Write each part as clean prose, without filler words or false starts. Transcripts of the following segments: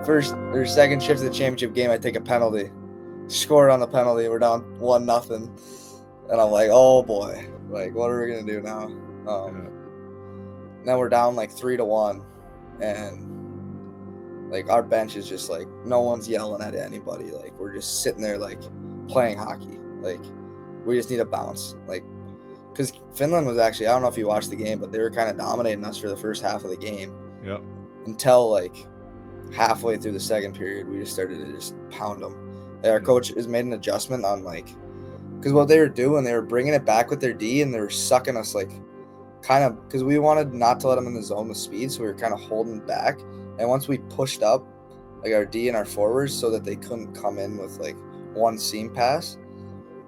first or second shift of the championship game, I take a penalty, scored on the penalty. We're down 1-0, and I'm like, oh boy, like what are we gonna do now? Now we're down like 3-1, and like our bench is just like no one's yelling at anybody. Like we're just sitting there like playing hockey. Like we just need a bounce. Like because Finland was actually, I don't know if you watched the game, but they were kind of dominating us for the first half of the game. Yep. Until like halfway through the second period, we just started to just pound them. Like, our coach has made an adjustment on like, because what they were doing, they were bringing it back with their D and they were sucking us like kind of, because we wanted not to let them in the zone with speed, so we were kind of holding back. And once we pushed up like our D and our forwards so that they couldn't come in with like one seam pass,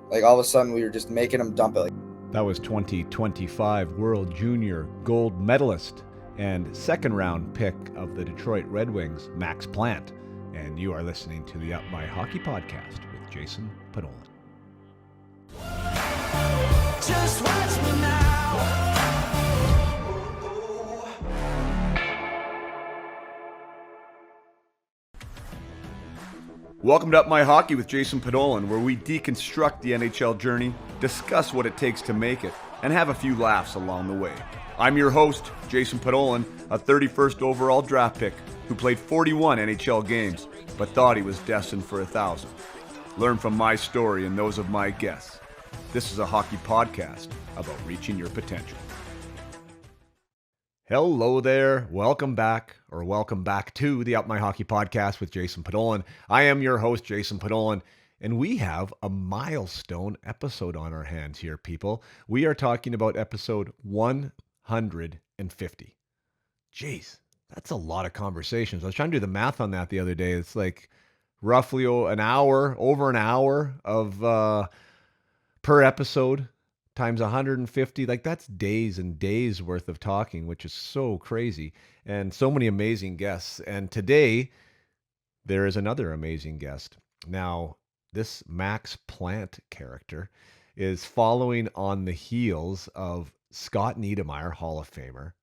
like all of a sudden we were just making them dump it. Like that was 2025 World Junior Gold Medalist and second round pick of the Detroit Red Wings, Max Plante. And you are listening to the Up My Hockey Podcast with Jason Podolak. Just watch me now. Welcome to Up My Hockey with Jason Podolak, where we deconstruct the NHL journey, discuss what it takes to make it, and have a few laughs along the way. I'm your host, Jason Podolak, a 31st overall draft pick who played 41 NHL games, but thought he was destined for 1,000. Learn from my story and those of my guests. This is a hockey podcast about reaching your potential. Hello there. Welcome back to the Up My Hockey Podcast with Jason Podolak. I am your host, Jason Podolak, and we have a milestone episode on our hands here, people. We are talking about episode 150. Jeez, that's a lot of conversations. I was trying to do the math on that the other day. It's like roughly over an hour of per episode. Times 150, like that's days and days worth of talking, which is so crazy, and so many amazing guests. And today, there is another amazing guest. Now, this Max Plante character is following on the heels of Scott Niedermayer, Hall of Famer,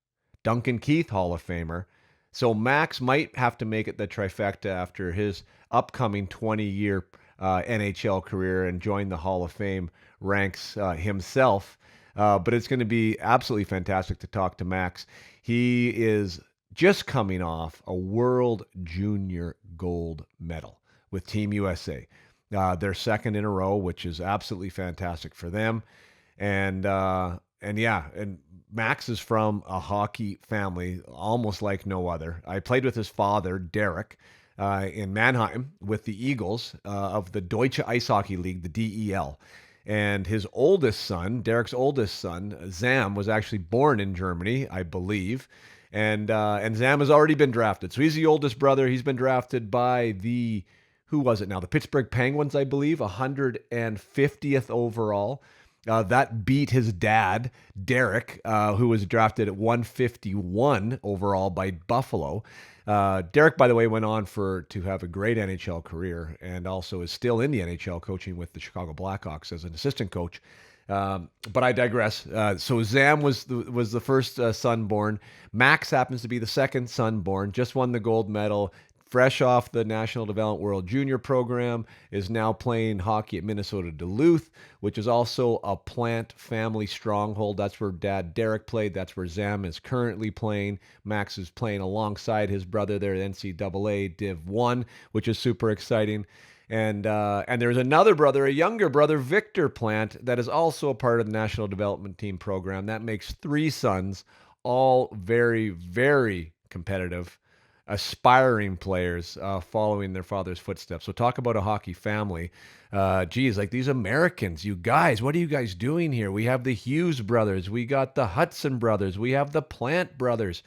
Duncan Keith, Hall of Famer. So Max might have to make it the trifecta after his upcoming 20-year NHL career and join the Hall of Fame ranks himself. But it's going to be absolutely fantastic to talk to Max. He is just coming off a World Junior Gold medal with Team USA. Their second in a row, which is absolutely fantastic for them. And Max is from a hockey family almost like no other. I played with his father, Derek, in Mannheim with the Eagles of the Deutsche Eishockey League, the DEL. And his oldest son, Derek's oldest son, Zam, was actually born in Germany, I believe. And Zam has already been drafted. So he's the oldest brother. He's been drafted by the Pittsburgh Penguins, I believe, 150th overall. That beat his dad, Derek, who was drafted at 151 overall by Buffalo. Derek, by the way, went on to have a great NHL career and also is still in the NHL coaching with the Chicago Blackhawks as an assistant coach. But I digress. So Zam was the first son born. Max happens to be the second son born, just won the gold medal. Fresh off the National Development World Junior program, is now playing hockey at Minnesota Duluth, which is also a Plante family stronghold. That's where dad Derek played. That's where Zam is currently playing. Max is playing alongside his brother there at NCAA Div 1, which is super exciting. And there's another brother, a younger brother, Victor Plante, that is also a part of the National Development Team program. That makes three sons, all very, very competitive, aspiring players following their father's footsteps. So talk about a hockey family. Like these Americans, you guys, what are you guys doing here? We have the Hughes brothers. We got the Hudson brothers. We have the Plante brothers.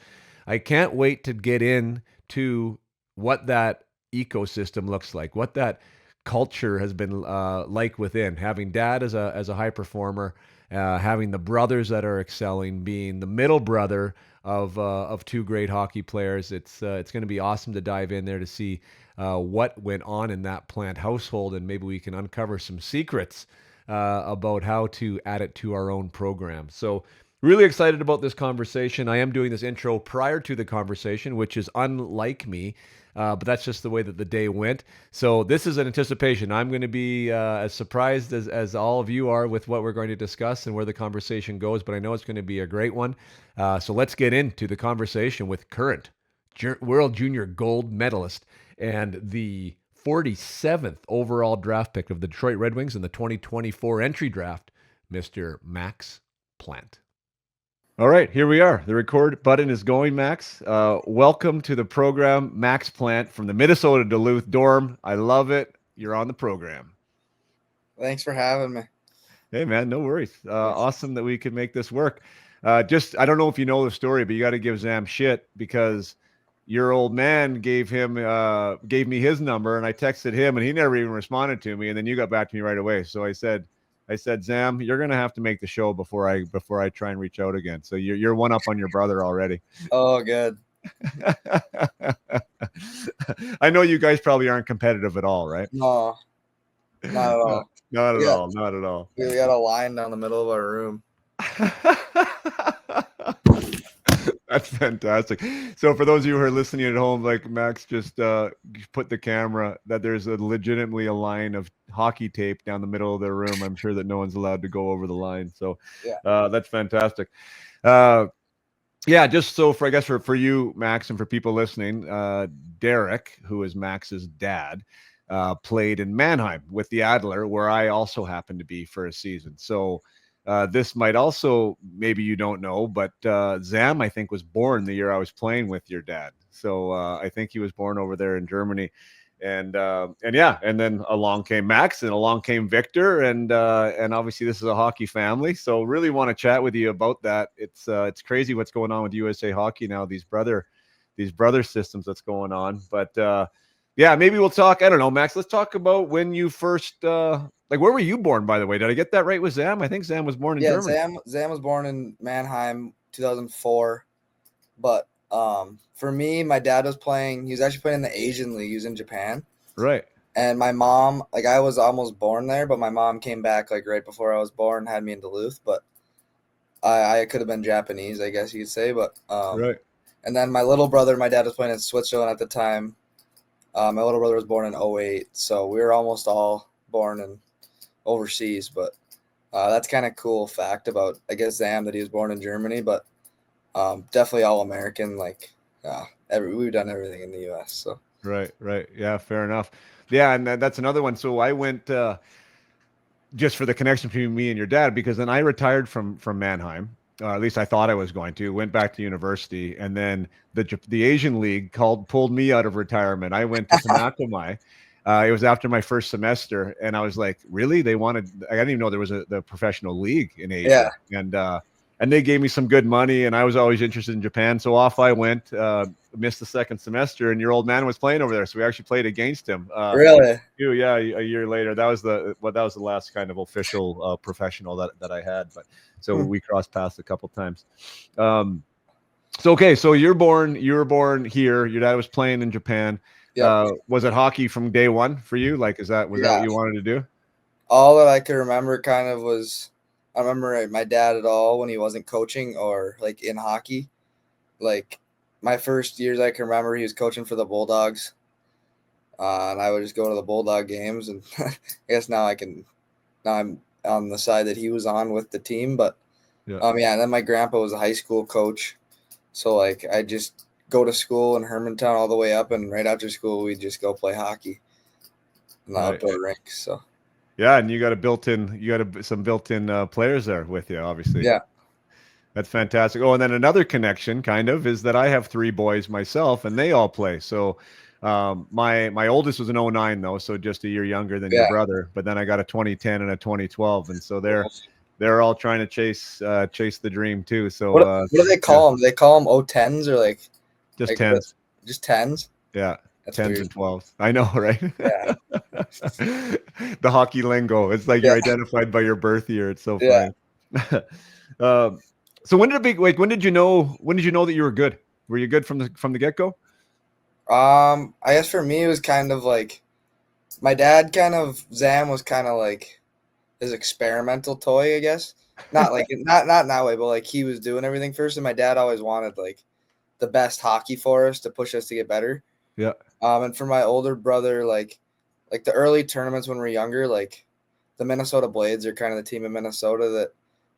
I can't wait to get into what that ecosystem looks like, what that culture has been like within. Having dad as a high performer, having the brothers that are excelling, being the middle brother of two great hockey players. It's going to be awesome to dive in there to see what went on in that Plante household, and maybe we can uncover some secrets about how to add it to our own program. So Really excited about this conversation. I am doing this intro prior to the conversation, which is unlike me, but that's just the way that the day went. So this is an anticipation. I'm going to be as surprised as all of you are with what we're going to discuss and where the conversation goes, but I know it's going to be a great one. So let's get into the conversation with current World Junior Gold medalist and the 47th overall draft pick of the Detroit Red Wings in the 2024 entry draft, Mr. Max Plante. All right, here we are. The record button is going, Max. Welcome to the program, Max Plante from the Minnesota Duluth dorm. I love it. You're on the program. Thanks for having me. Hey, man, no worries. Awesome that we could make this work. I don't know if you know the story, but you got to give Zam shit because your old man gave me his number, and I texted him, and he never even responded to me. And then you got back to me right away. So I said, Zam, you're gonna have to make the show before I try and reach out again. So you're one up on your brother already. Oh, good. I know you guys probably aren't competitive at all, right? No, not at all. Not at all. Not at all. We got a line down the middle of our room. That's fantastic. So for those of you who are listening at home, like Max just put the camera, that there's legitimately a line of hockey tape down the middle of their room. I'm sure that no one's allowed to go over the line. So that's fantastic. Just so for you, Max, and for people listening, Derek, who is Max's dad, played in Mannheim with the Adler, where I also happened to be for a season. So this might also, maybe you don't know, but Zam, I think, was born the year I was playing with your dad. So I think he was born over there in Germany. And then along came Max, and along came Victor, and obviously this is a hockey family. So really want to chat with you about that. It's crazy what's going on with USA Hockey now. These brother systems that's going on. But maybe we'll talk. I don't know, Max. Let's talk about when you first. Where were you born, by the way? Did I get that right with Zam? I think Zam was born in Germany. Zam was born in Mannheim, 2004. But for me, my dad was playing. He was actually playing in the Asian League. He was in Japan. Right. And my mom, I was almost born there, but my mom came back right before I was born, had me in Duluth. But I could have been Japanese, I guess you could say. But right. And then my little brother, my dad was playing in Switzerland at the time. My little brother was born in 2008, so we were almost all born in overseas. But that's kind of cool fact about, I guess, Zam, that he was born in Germany, but definitely all American. We've done everything in the U.S. So right, yeah, fair enough. Yeah, and that's another one. So I went just for the connection between me and your dad, because then I retired from Mannheim. At least I thought I was going to. Went back to university, and then the Asian League pulled me out of retirement. I went to Samakamai. It was after my first semester, and I was like, really? I didn't even know there was the professional league in Asia. Yeah. And they gave me some good money, and I was always interested in Japan. So off I went, missed the second semester, and your old man was playing over there. So we actually played against him. Really? Yeah, a year later. That was the last kind of official professional that I had. But so we crossed paths a couple times. So you were born here. Your dad was playing in Japan. Yep. Was it hockey from day one for you? Was that what you wanted to do? All that I could remember kind of was, I remember my dad at all when he wasn't coaching or in hockey. My first years I can remember, he was coaching for the Bulldogs. And I would just go to the Bulldog games, and I guess now I'm on the side that he was on with the team. But and then my grandpa was a high school coach. So I just go to school in Hermantown all the way up, and right after school we'd just go play hockey in the outdoor rinks. So yeah, and you got some built-in players there with you, obviously. Yeah. That's fantastic. Oh, and then another connection kind of is that I have 3 boys myself, and they all play. So my oldest was an 2009 though, so just a year younger than your brother. But then I got a 2010 and a 2012, and so they're all trying to chase the dream too. So what do they call them? Do they call them 010s or just 10s? Just 10s? Yeah. That's 10s weird. and 12s. I know, right? Yeah. The hockey lingo. It's like you're identified by your birth year. It's so funny. Yeah. So when did you know that you were good? Were you good from the get-go? I guess for me it was kind of my dad Zam was kind of his experimental toy, I guess. not in that way, but like he was doing everything first, and my dad always wanted like the best hockey for us to push us to get better. Yeah. And for my older brother, like the early tournaments when we are younger, like the Minnesota Blades are kind of the team in Minnesota that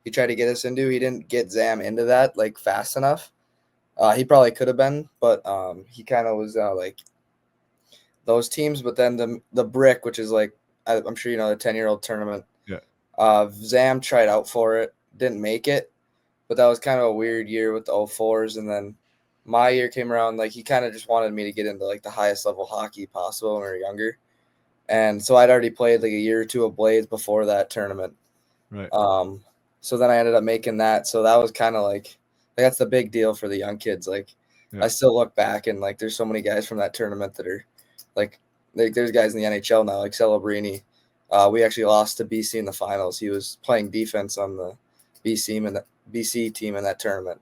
he tried to get us into. He didn't get Zam into that like fast enough. He probably could have been, but he kind of was like those teams. But then the Brick, which is like I'm sure you know the 10-year-old tournament. Yeah. Zam tried out for it, didn't make it, but that was kind of a weird year with the 04s. And then my year came around, like he kind of just wanted me to get into like the highest level hockey possible when we were younger. And so I'd already played like a year or two of Blades before that tournament. Right. So then I ended up making that. So that was kind of like that's the big deal for the young kids. Like Yeah. I still look back and like there's so many guys from that tournament that are like there's guys in the NHL now, like Celebrini. We actually lost to BC in the finals. He was playing defense on the BC team in that tournament.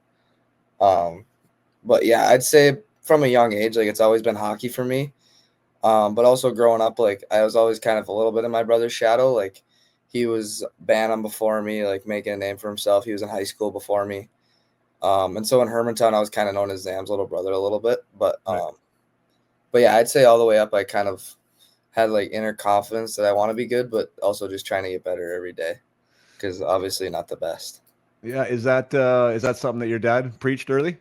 But yeah, I'd say from a young age, like it's always been hockey for me. But also growing up, like I was always kind of a little bit in my brother's shadow. Like he was Bantam before me, like making a name for himself. He was in high school before me. And so in Hermantown, I was kind of known as Zam's little brother a little bit. Right. But yeah, I'd say all the way up, I kind of had like inner confidence that I want to be good, but also just trying to get better every day because obviously not the best. Yeah. Is that something that your dad preached early?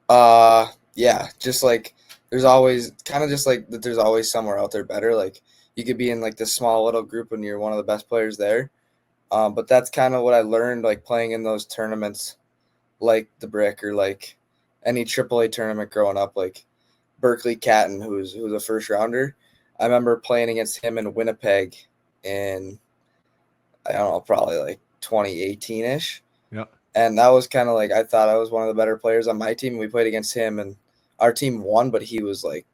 Yeah, just like there's always kind of just like that there's always somewhere out there better. Like you could be in like this small little group and you're one of the best players there. But that's kind of what I learned like playing in those tournaments like the Brick or like any AAA tournament growing up, like Berkeley Catton, who's a first rounder. I remember playing against him in Winnipeg in I don't know, probably like 2018 ish. Yeah. And that was kind of like I thought I was one of the better players on my team. We played against him, and our team won, but he was like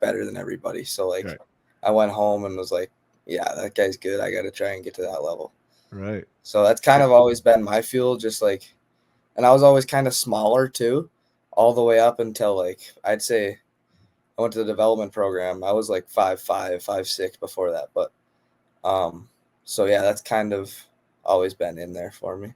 better than everybody. So like, Right. I went home and was like, yeah, that guy's good. I got to try and get to that level. Right. So that's kind of always been my fuel, just like, and I was always kind of smaller too, all the way up until like I'd say I went to the development program. I was like 5'5", 5'6" before that, but so yeah, that's kind of always been in there for me.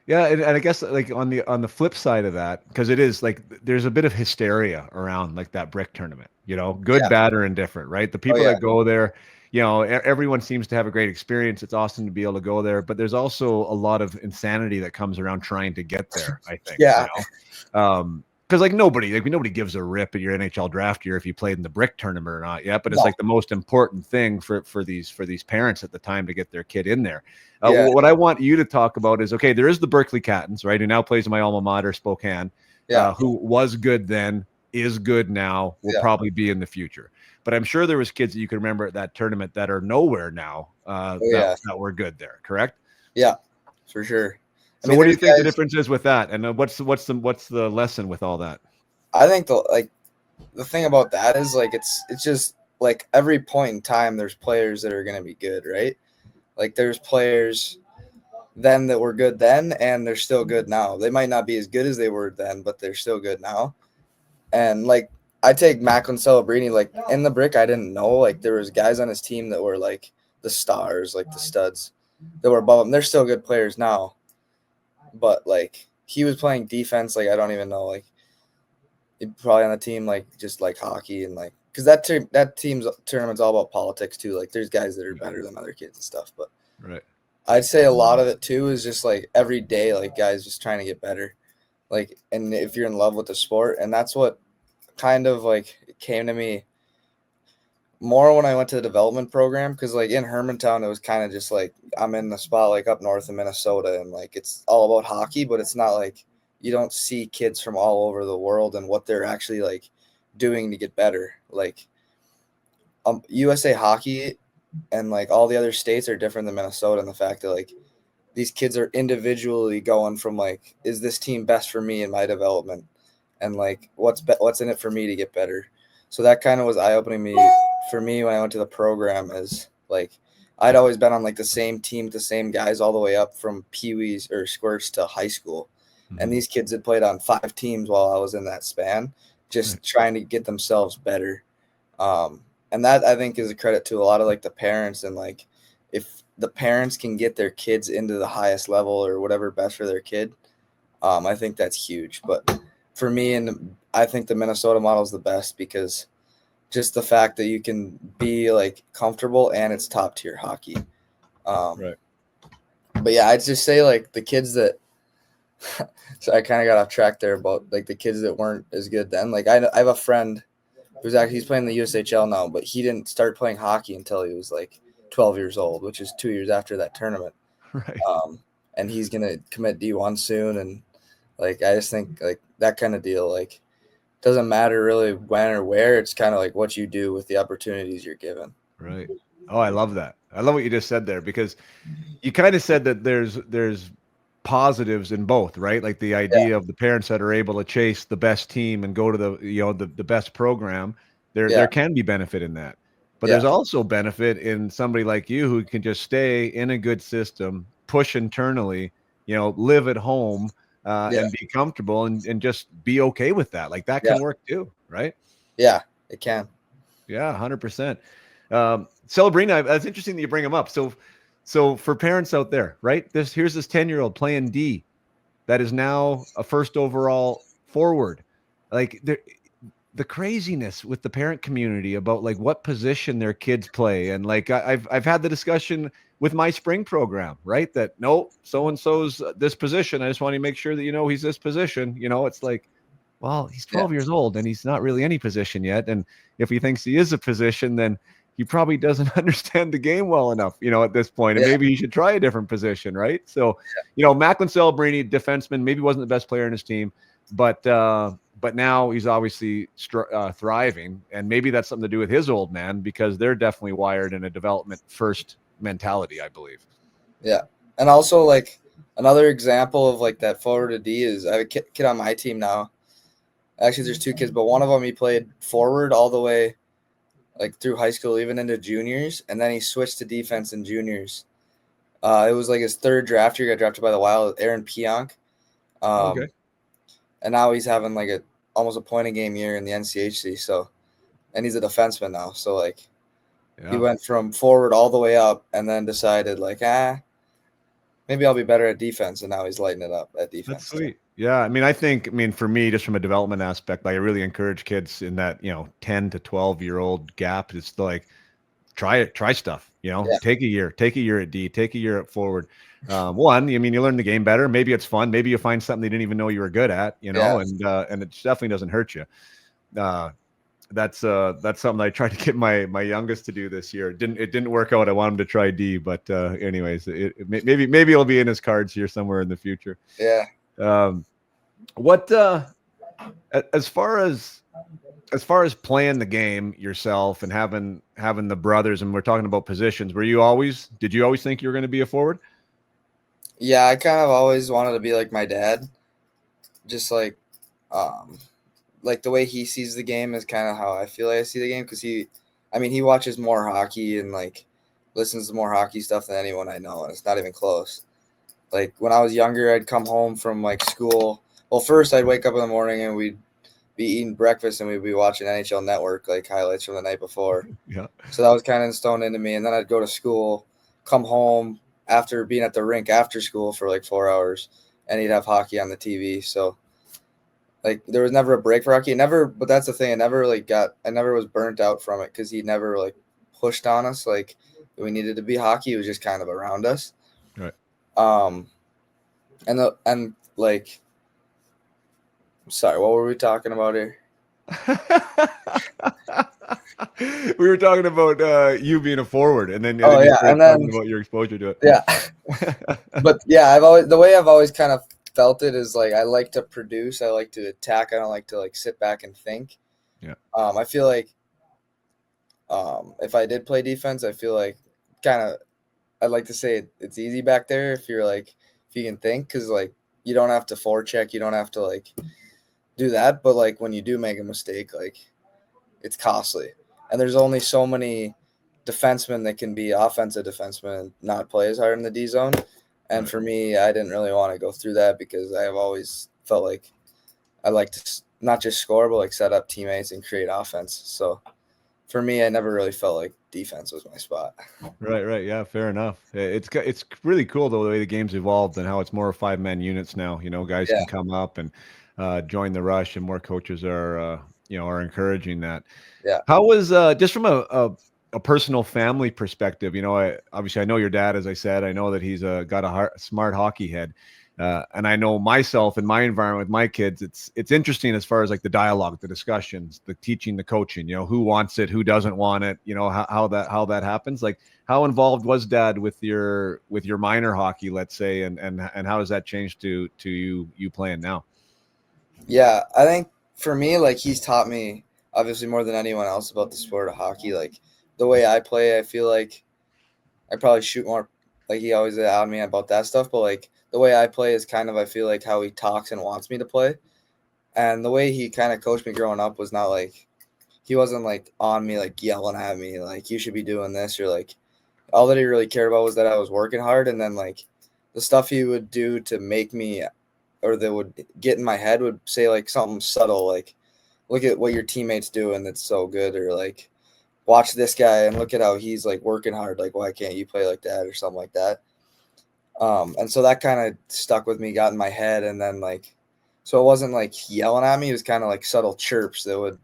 Yeah, and I guess like on the flip side of that, because it is like there's a bit of hysteria around like that Brick tournament, good, Yeah. bad, or indifferent, right? The Oh people yeah. that go there, everyone seems to have a great experience. It's awesome to be able to go there, but there's also a lot of insanity that comes around trying to get there, I think, Yeah. because like nobody gives a rip at your NHL draft year if you played in the Brick tournament or not yet, but it's No. like the most important thing for these parents at the time to get their kid in there. Yeah. What I want you to talk about is, okay, there is the Berkeley Cattons, right, who now plays in my alma mater, Spokane, Yeah. who was good then, is good now, will Yeah. probably be in the future. But I'm sure there was kids that you can remember at that tournament that are nowhere now Oh yeah. that were good there, correct? Yeah. For sure. I So mean, what do you there's think the guys. difference is with that? And what's the lesson with all that? I think the thing about that is like it's just like every point in time there's players that are gonna be good, right? Like there's players then that were good then and they're still good now. They might not be as good as they were then, but they're still good now. And like I take Macklin Celebrini, like in the Brick, I didn't know like there was guys on his team that were like the stars, like the studs that were above him. They're still good players now, but like he was playing defense. Like I don't even know, like probably on the team, like just like hockey and like because that team's tournament's all about politics too. Like there's guys that are better than other kids and stuff, but Right. I'd say a lot of it too is just like every day, like guys just trying to get better. Like, and if you're in love with the sport, and that's what kind of like came to me more when I went to the development program. Cause like in Hermantown, it was kind of just like I'm in the spot like up north in Minnesota, and like it's all about hockey, but it's not like you don't see kids from all over the world and what they're actually like doing to get better. Like USA hockey and like all the other states are different than Minnesota in the fact that like these kids are individually going from like, is this team best for me in my development, and like what's in it for me to get better. So that kind of was eye opening me for me when I went to the program. Is like I'd always been on like the same team with the same guys all the way up from peewees or squirts to high school, and these kids had played on 5 teams while I was in that span, just trying to get themselves better. And that I think is a credit to a lot of like the parents and like if the parents can get their kids into the highest level or whatever best for their kid, I think that's huge. But for me, and I think the Minnesota model is the best because just the fact that you can be like comfortable and it's top tier hockey. Right. But yeah, I'd just say like the kids that so I kind of got off track there about like the kids that weren't as good then. Like I have a friend who's actually he's playing the USHL now, but he didn't start playing hockey until he was like 12 years old, which is 2 years after that tournament. Right. And he's gonna commit D1 soon, and like I just think like that kind of deal like doesn't matter really when or where. It's kind of like what you do with the opportunities you're given. Right. Oh, I love that. I love what you just said there because you kind of said that there's positives in both, right? Like the Yeah, idea of the parents that are able to chase the best team and go to the the best program. There yeah, can be benefit in that. But yeah, there's also benefit in somebody like you who can just stay in a good system, push internally, live at home, yeah, and be comfortable and just be okay with that. Like that yeah, can work too, right? yeah. It can. Yeah, 100%. Celebrina, that's interesting that you bring them up. So for parents out there, right? Here's this 10-year-old playing D that is now a first overall forward. Like the craziness with the parent community about like what position their kids play. And like I've had the discussion with my spring program, right? That no, so and so's this position. I just want to make sure that he's this position. It's like, well, he's Yeah, 12 years old and he's not really any position yet. And if he thinks he is a position, then he probably doesn't understand the game well enough, at this point. And yeah, maybe he should try a different position, right? So, Macklin Celebrini, defenseman, maybe wasn't the best player in his team, but now he's obviously thriving, and maybe that's something to do with his old man because they're definitely wired in a development first mentality, I believe. yeah. And also like another example of like that forward to D is I have a kid on my team now. Actually, there's two kids, but one of them he played forward all the way like through high school, even into juniors, and then he switched to defense in juniors. It was like his third draft year. Got drafted by the Wild, Aaron Pionk. Okay. And now he's having like almost a point a game year in the NCHC. So, and he's a defenseman now. So like he Yeah. went from forward all the way up, and then decided like maybe I'll be better at defense, and now he's lighting it up at That's defense. So, sweet. Yeah, I mean, for me, just from a development aspect, like I really encourage kids in that 10 to 12-year-old gap. It's like try it, try stuff. yeah, Take a year at D, take a year at forward. One, I mean, you learn the game better. Maybe it's fun. Maybe you find something you didn't even know you were good at. yeah, And it definitely doesn't hurt you. Uh, that's something I tried to get my youngest to do this year. It didn't work out. I want him to try D, but anyways, maybe it'll be in his cards here somewhere in the future. yeah. Um, what as far as playing the game yourself and having the brothers, and we're talking about positions, did you always think you were going to be a forward? Yeah, I kind of always wanted to be like my dad. Just like the way he sees the game is kind of how I feel like I see the game because he watches more hockey and like listens to more hockey stuff than anyone I know, and it's not even close. Like when I was younger, I'd come home from like school. Well, first I'd wake up in the morning and we'd be eating breakfast and we'd be watching NHL Network like highlights from the night before. Yeah. So that was kind of instilled into me. And then I'd go to school, come home after being at the rink after school for like 4 hours, and he'd have hockey on the TV. So like there was never a break for hockey. But that's the thing. I never was burnt out from it because he never like pushed on us like we needed to be hockey. It was just kind of around us. Right. Um, and like, sorry, what were we talking about here? We were talking about you being a forward, and then Oh you yeah, started and talking then about your exposure to it. yeah, but yeah, the way I've always kind of felt it is like I like to produce, I like to attack, I don't like to like sit back and think. Yeah. I feel like if I did play defense, I feel like kind of I'd like to say it's easy back there if you can think because like you don't have to forecheck, you don't have to like do that, but like when you do make a mistake, like it's costly, and there's only so many defensemen that can be offensive defensemen and not play as hard in the D zone. And Right. for me, I didn't really want to go through that because I have always felt like I like to not just score, but like set up teammates and create offense. So for me, I never really felt like defense was my spot. Right. Yeah, fair enough. It's really cool though the way the game's evolved and how it's more 5-man units now. You know, guys Yeah, can come up and join the rush, and more coaches are are encouraging that. yeah, How was just from a personal family perspective? You know, obviously I know your dad, as I said. I know that he's got a smart hockey head, and I know myself in my environment with my kids. It's interesting as far as like the dialogue, the discussions, the teaching, the coaching. You know, who wants it, who doesn't want it. You know, how that happens. Like, how involved was dad with your minor hockey, let's say, and how does that change to you playing now? yeah. I think for me, like he's taught me obviously more than anyone else about the sport of hockey. Like the way I play, I feel like I probably shoot more. Like he always on me about that stuff, but like the way I play is kind of I feel like how he talks and wants me to play. And the way he kind of coached me growing up was not like he wasn't like on me like yelling at me like you should be doing this or like all that he really cared about was that I was working hard and then like the stuff he would do to make me or that would get in my head would say like something subtle like look at what your teammates do and that's so good or like watch this guy and look at how he's like working hard like why can't you play like that or something like that. And so that kind of stuck with me, got in my head, and then like so it wasn't like yelling at me, it was kind of like subtle chirps that would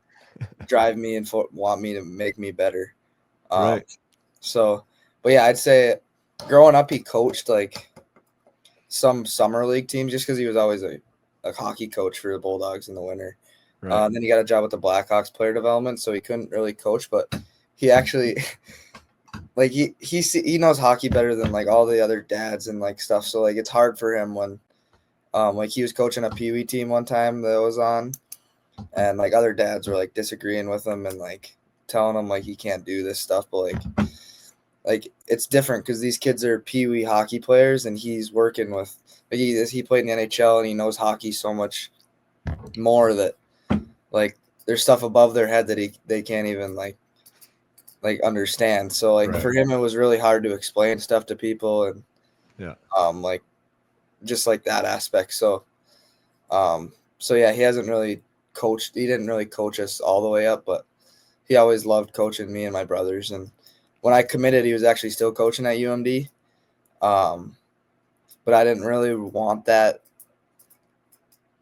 drive me and want me to make me better. um Right. so but yeah, I'd say growing up he coached like some summer league teams just because he was always a hockey coach for the Bulldogs in the winter. Right. Then he got a job with the Blackhawks player development, so he couldn't really coach, but he actually like he knows hockey better than like all the other dads and like stuff. So like it's hard for him when like he was coaching a Pee Wee team one time that was on, and like other dads were like disagreeing with him and like telling him like he can't do this stuff, but like it's different because these kids are Pee Wee hockey players and he's working with like he played in the NHL and he knows hockey so much more that like there's stuff above their head that they can't even like understand. So like Right. for him it was really hard to explain stuff to people and Yeah. like just like that aspect. So yeah, he hasn't really coached. He didn't really coach us all the way up, but he always loved coaching me and my brothers. And when I committed, he was actually still coaching at UMD. Um, but I didn't really want that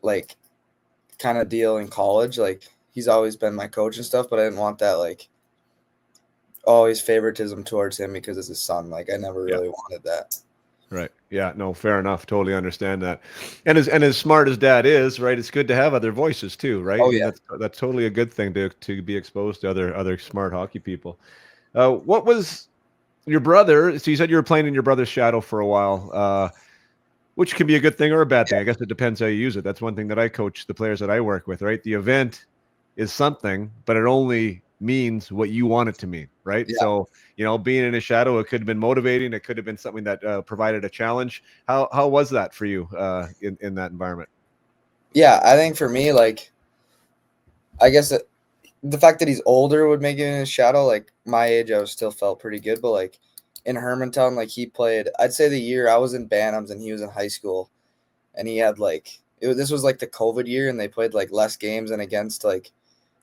like kind of deal in college. Like he's always been my coach and stuff, but I didn't want that like always favoritism towards him because it's his son. Like I never Yeah. really wanted that. Right. Yeah. No, fair enough. Totally understand that. And as smart as dad is, right, it's good to have other voices too, right? I Oh mean, yeah, that's totally a good thing to be exposed to other smart hockey people. What was your brother? So you said you were playing in your brother's shadow for a while, which can be a good thing or a bad thing. I guess it depends how you use it. That's one thing that I coach the players that I work with, right? The event is something, but it only means what you want it to mean, right? yeah, So, being in a shadow, it could have been motivating. It could have been something that provided a challenge. How was that for you in that environment? yeah. I think for me, like I guess the fact that he's older would make it in his shadow. Like my age, I was still felt pretty good, but like in Hermantown, like he played. I'd say the year I was in Bantams and he was in high school, and he had like this was like the COVID year, and they played like less games and against like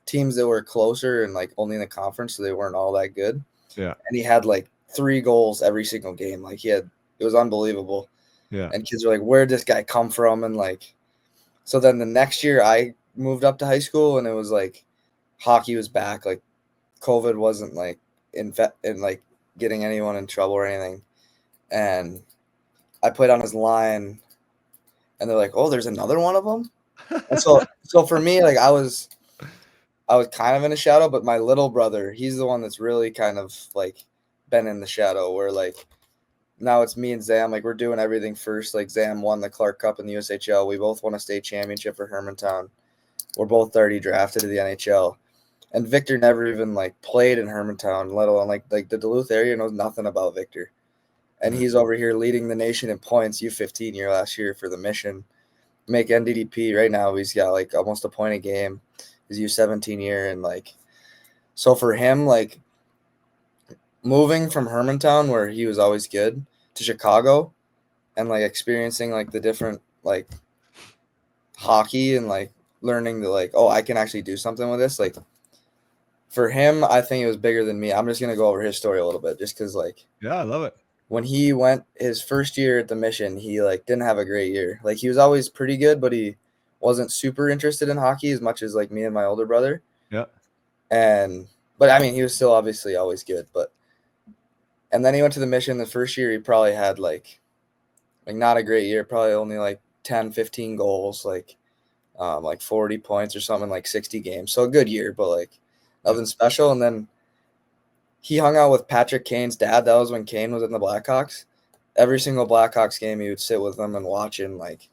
teams that were closer and like only in the conference, so they weren't all that good. Yeah, And he had like 3 goals every single game. Like it was unbelievable. yeah, And kids were like, "Where'd this guy come from?" And like, so then the next year I moved up to high school, and it was like hockey was back. Like COVID wasn't like in like getting anyone in trouble or anything. And I played on his line, and they're like, "Oh, there's another one of them." And so for me, like I was kind of in a shadow, but my little brother, he's the one that's really kind of like been in the shadow. Where like now it's me and Zam, like we're doing everything first. Like Zam won the Clark Cup in the USHL. We both won a state championship for Hermantown. We're both already drafted to the NHL. And Victor never even like played in Hermantown, let alone like the Duluth area knows nothing about Victor. And right, he's over here leading the nation in points U15 year last year for the Mission. Make NDDP right now. He's got like almost a point a game. His U17 year and like so for him like moving from Hermantown where he was always good to Chicago and like experiencing like the different like hockey and like learning that like oh I can actually do something with this like For him, I think it was bigger than me. I'm just gonna go over his story a little bit, just because like Yeah, I love it. when he went his first year at the mission, he like didn't have a great year. Like he was always pretty good, but he wasn't super interested in hockey as much as like me and my older brother. Yeah. And but I mean, he was still obviously always good. But and then he went to the mission. The first year, he probably had like not a great year. Probably only like 10, 15 goals, like 40 points or something, like 60 games. So a good year, but like Yeah. nothing special. And then he hung out with Patrick Kane's dad. That was when Kane was in the Blackhawks. Every single Blackhawks game, he would sit with them and watch and like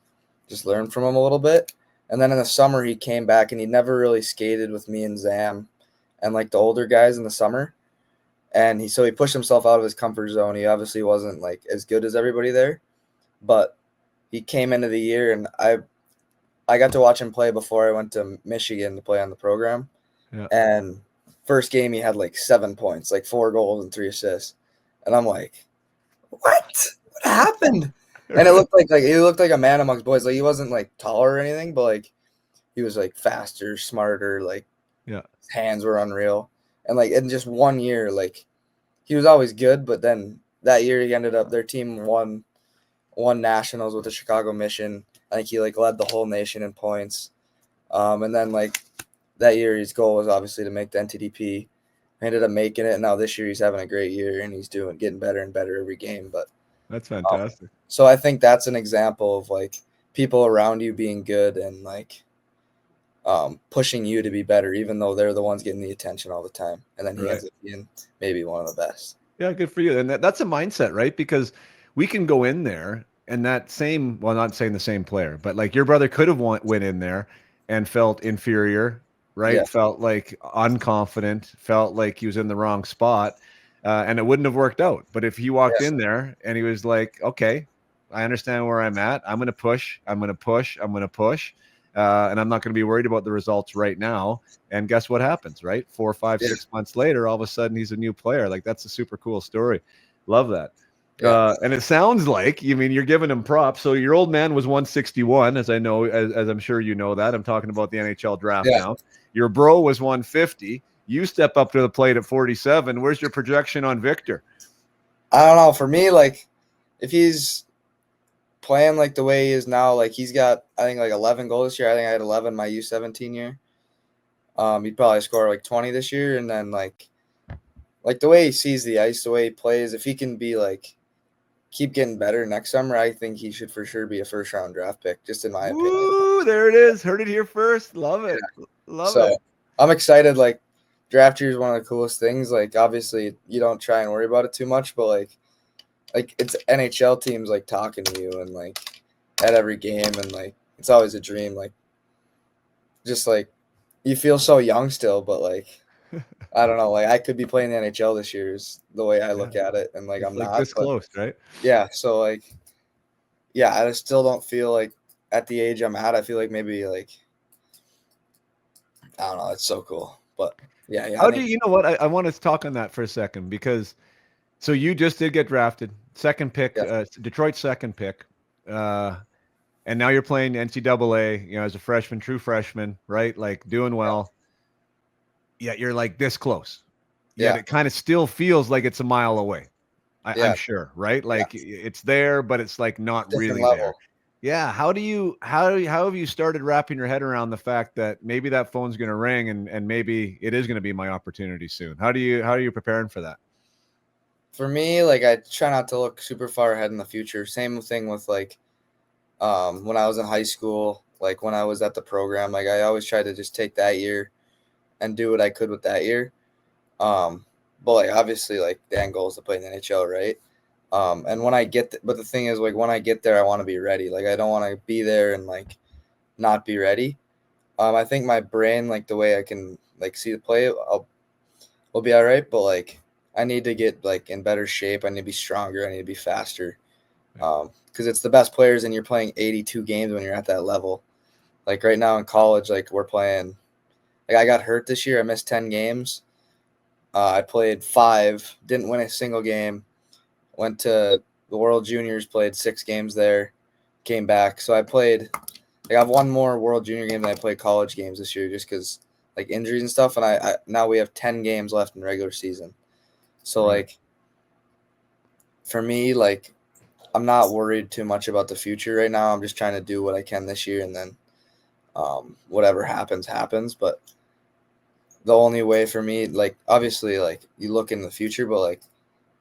just learn from him a little bit. And then in the summer, he came back and he never really skated with me and Zam and like the older guys in the summer. And he pushed himself out of his comfort zone. He obviously wasn't like as good as everybody there, but he came into the year and I got to watch him play before I went to Michigan to play on the program. Yeah. And first game he had like 7 points, like 4 goals and 3 assists. And I'm like, what? What happened? And it looked like he looked like a man amongst boys. Like he wasn't like taller or anything, but like he was like faster, smarter, like Yeah. his hands were unreal. And like in just 1 year, like he was always good, but then that year he ended up their team won nationals with the Chicago Mission. I think he like led the whole nation in points. And then like that year his goal was obviously to make the NTDP. He ended up making it, and now this year he's having a great year and he's getting better and better every game. But That's fantastic. so I think that's an example of like people around you being good and like pushing you to be better, even though they're the ones getting the attention all the time. And then he Right. ends up being maybe one of the best. Yeah, good for you. And that's a mindset, right? Because we can go in there and that same, well, not saying the same player, but like your brother could have went in there and felt inferior, Yeah, right? Felt like unconfident, felt like he was in the wrong spot, and it wouldn't have worked out. But if he walked yeah, in there and he was like, okay, I understand where I'm at. I'm going to push. I'm going to push. I'm going to push. And I'm not going to be worried about the results right now. And guess what happens, right? 4, 5, yeah, 6 months later, all of a sudden he's a new player. Like that's a super cool story. Love that. yeah, And it sounds like, you mean, you're giving him props. So your old man was 161, as I know, as I'm sure you know that. I'm talking about the NHL draft yeah. now. Your bro was 150. You step up to the plate at 47. Where's your projection on Victor? I don't know. For me, like if he's playing like the way he is now, like he's got I think like 11 goals this year. I think I had 11 my U17 year. He'd probably score like 20 this year, and then like the way he sees the ice, the way he plays, if he can be like keep getting better next summer, I think he should for sure be a first round draft pick, just in my opinion. Woo, there it is. Heard it here first. Love it. Love So it. I'm excited. Like draft year is one of the coolest things. Like obviously you don't try and worry about it too much, but like it's NHL teams like talking to you and like at every game, and like it's always a dream. Like just like you feel so young still, but like I don't know, like I could be playing the NHL this year is the way I Yeah. look at it, and like It's I'm like not, this but close, right? yeah. So like yeah, I just still don't feel like at the age I'm at. I feel like maybe like I don't know. It's so cool, but yeah. I How do think you know what? I want to talk on that for a second because so you just did get drafted, second pick, yeah, Detroit's second pick, uh, and now you're playing NCAA, as a freshman, true freshman, right? Like doing well. Yet you're like this close. Yet yeah, it kind of still feels like it's a mile away. I'm yeah, sure, right? yeah. Like it's there, but it's like not Different really there. level. Yeah. How have you started wrapping your head around the fact that maybe that phone's going to ring and maybe it is going to be my opportunity soon? How are you preparing for that? For me, like I try not to look super far ahead in the future. Same thing with like when I was in high school, like when I was at the program, like I always tried to just take that year and do what I could with that year. But like obviously, like the end goal is to play in the NHL, right? And when I but the thing is, like when I get there, I want to be ready. Like I don't want to be there and like not be ready. I think my brain, like the way I can like see the play, will be all right. But like I need to get like in better shape. I need to be stronger. I need to be faster. Because it's the best players, and you're playing 82 games when you're at that level. Like right now in college, like we're playing. Like I got hurt this year. I missed 10 games. I played 5, didn't win a single game. Went to the World Juniors, played 6 games there, came back. So I played. Like I've won more World Junior games than I played college games this year, just because like injuries and stuff. And I now we have 10 games left in regular season. So Right. like for me, like I'm not worried too much about the future right now. I'm just trying to do what I can this year, and then whatever happens, happens. But the only way for me, like obviously, like you look in the future, but like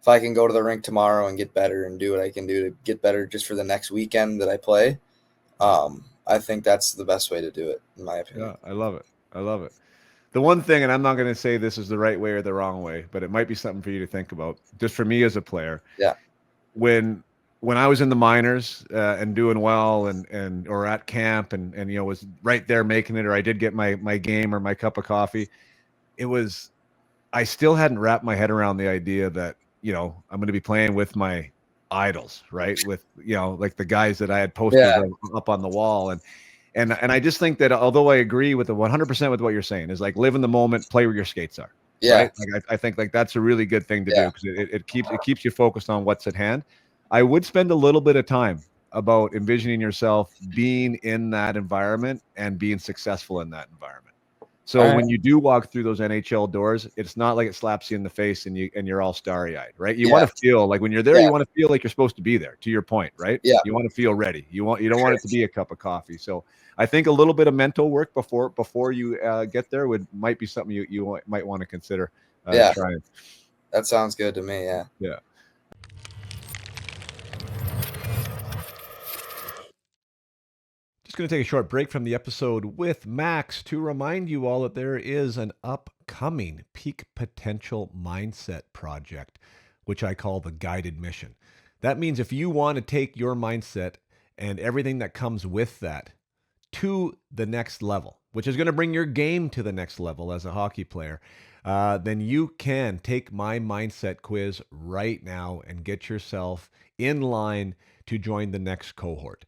if I can go to the rink tomorrow and get better and do what I can do to get better just for the next weekend that I play, I think that's the best way to do it, in my opinion. Yeah, I love it. I love it. The one thing, and I'm not going to say this is the right way or the wrong way, but it might be something for you to think about. Just for me as a player, Yeah. when I was in the minors and doing well, and or at camp, and was right there making it, or I did get my game or my cup of coffee, it was I still hadn't wrapped my head around the idea that I'm going to be playing with my idols, right? With like the guys that I had posters Yeah. of up on the wall, and I just think that although I agree with the 100% with what you're saying, is like live in the moment, play where your skates are, Yeah. right? Like I think like that's a really good thing to do Yeah. because it keeps you focused on what's at hand. I would spend a little bit of time about envisioning yourself being in that environment and being successful in that environment. So All right. when you do walk through those NHL doors, it's not like it slaps you in the face and you're all starry-eyed, right? You Yeah. want to feel like when you're there, Yeah. you want to feel like you're supposed to be there, to your point, right? Yeah. You want to feel ready. You don't Sure. want it to be a cup of coffee. So I think a little bit of mental work before you get there might be something you might want to consider Yeah. trying. That sounds good to me. Yeah. Yeah. Just going to take a short break from the episode with Max to remind you all that there is an upcoming peak potential mindset project, which I call the guided mission. That means if you want to take your mindset and everything that comes with that to the next level, which is going to bring your game to the next level as a hockey player, then you can take my mindset quiz right now and get yourself in line to join the next cohort.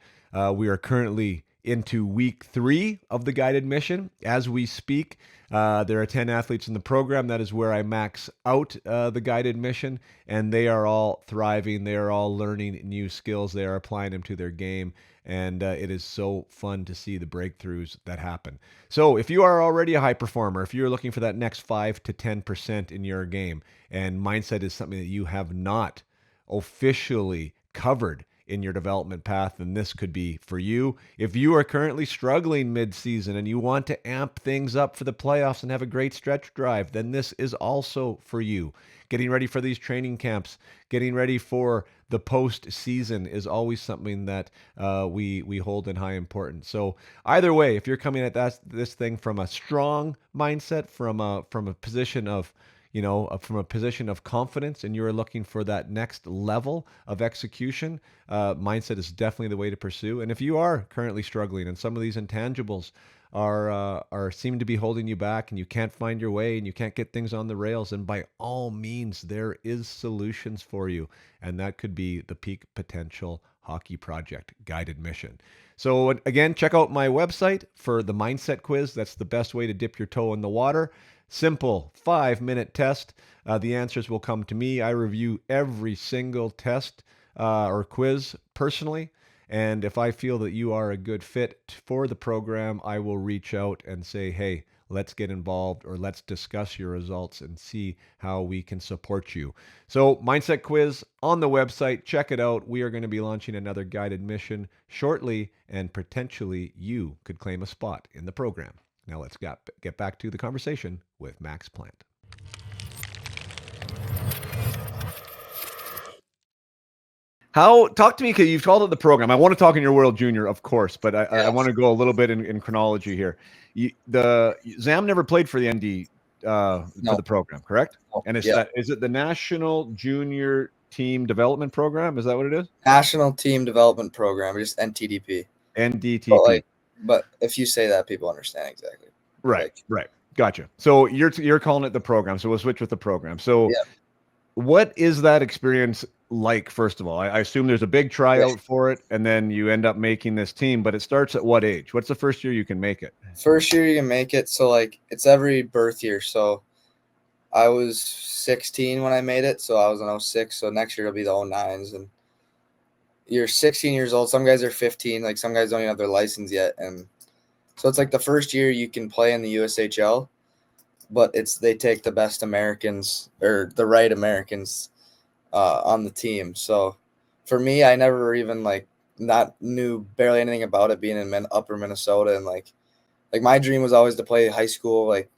We are currently into week 3 of the guided mission as we speak. There are 10 athletes in the program. That is where I max out the guided mission, and they are all thriving. They are all learning new skills. They are applying them to their game, and it is so fun to see the breakthroughs that happen. So if you are already a high performer, if you're looking for that next 5 to 10% in your game, and mindset is something that you have not officially covered in your development path, then this could be for you. If you are currently struggling mid-season and you want to amp things up for the playoffs and have a great stretch drive, then this is also for you. Getting ready for these training camps, getting ready for the postseason is always something that we hold in high importance. So either way, if you're coming at this thing from a strong mindset, from a position of from a position of confidence, and you're looking for that next level of execution, mindset is definitely the way to pursue. And if you are currently struggling and some of these intangibles are seem to be holding you back and you can't find your way and you can't get things on the rails, and by all means, there is solutions for you. And that could be the Peak Potential Hockey Project guided mission. So again, check out my website for the mindset quiz. That's the best way to dip your toe in the water. Simple 5-minute test. The answers will come to me. I review every single test or quiz personally. And if I feel that you are a good fit for the program, I will reach out and say, hey, let's get involved, or let's discuss your results and see how we can support you. So mindset quiz on the website. Check it out. We are going to be launching another guided mission shortly, and potentially you could claim a spot in the program. Now let's get back to the conversation with Max Plante. Talk to me, because you've called it the program. I want to talk in your World Junior, of course, but I want to go a little bit in chronology here. Zam never played for the ND for No. the program, correct? No. And Yeah. is it the National Junior Team Development Program? Is that what it is? National Team Development Program, or just NTDP. NDTP. But if you say that, people understand exactly. Right. Gotcha. So you're calling it the program. So we'll switch with the program. So what is that experience like, first of all? I assume there's a big tryout for it, and then you end up making this team, but it starts at what age? What's the first year you can make it? First year you can make it. So it's every birth year. So I was 16 when I made it. So I was in 06. So next year it'll be the 09s. And you're 16 years old. Some guys are 15. Like some guys don't even have their license yet. And so it's like the first year you can play in the USHL. but they take the best Americans or the right Americans on the team. So for me, I never even like not knew barely anything about it being in upper Minnesota, and like my dream was always to play high school. Like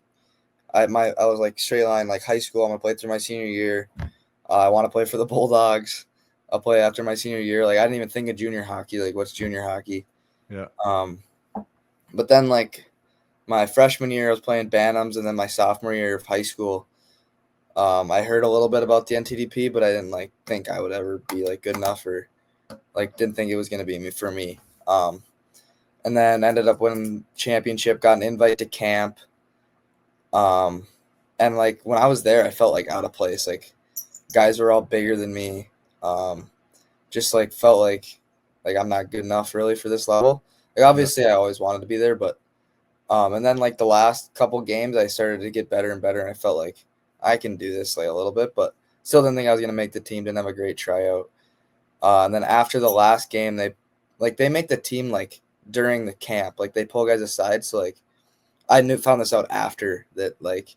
I was like straight line like high school. I'm gonna play through my senior year. I want to play for the Bulldogs. I'll play after my senior year. Like I didn't even think of junior hockey. Like what's junior hockey? Yeah. But then like my freshman year, I was playing Bantams, and then my sophomore year of high school, I heard a little bit about the NTDP, but I didn't like think I would ever be like good enough, or like didn't think it was gonna be for me. And then ended up winning championship, got an invite to camp. And like when I was there, I felt like out of place. Like guys were all bigger than me. Just like felt like I'm not good enough really for this level. Like obviously I always wanted to be there, but and then like the last couple games I started to get better and better, and I felt like I can do this like a little bit, but still didn't think I was gonna make the team. Didn't have a great tryout. And then after the last game, they make the team like during the camp, like they pull guys aside. So like found this out after that, like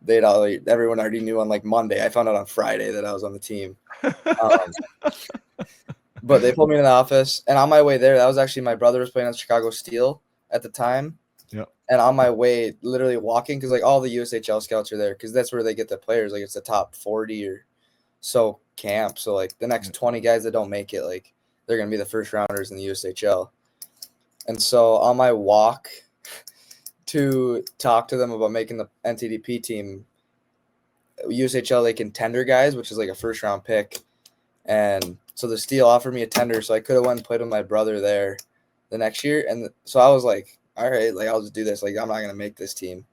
everyone already knew on like Monday. I found out on Friday that I was on the team. But they pulled me in the office, and on my way there, that was actually my brother was playing on Chicago Steel at the time. Yeah. And on my way, literally walking, because like all the USHL scouts are there, because that's where they get the players. Like it's the top 40 or so camp. So like the next 20 guys that don't make it, like they're gonna be the first rounders in the USHL. And so on my walk to talk to them about making the NTDP team, USHL they can tender guys, which is like a first round pick. And so the Steel offered me a tender, so I could have went and played with my brother there the next year. And so I was like, all right, like I'll just do this. Like I'm not gonna make this team.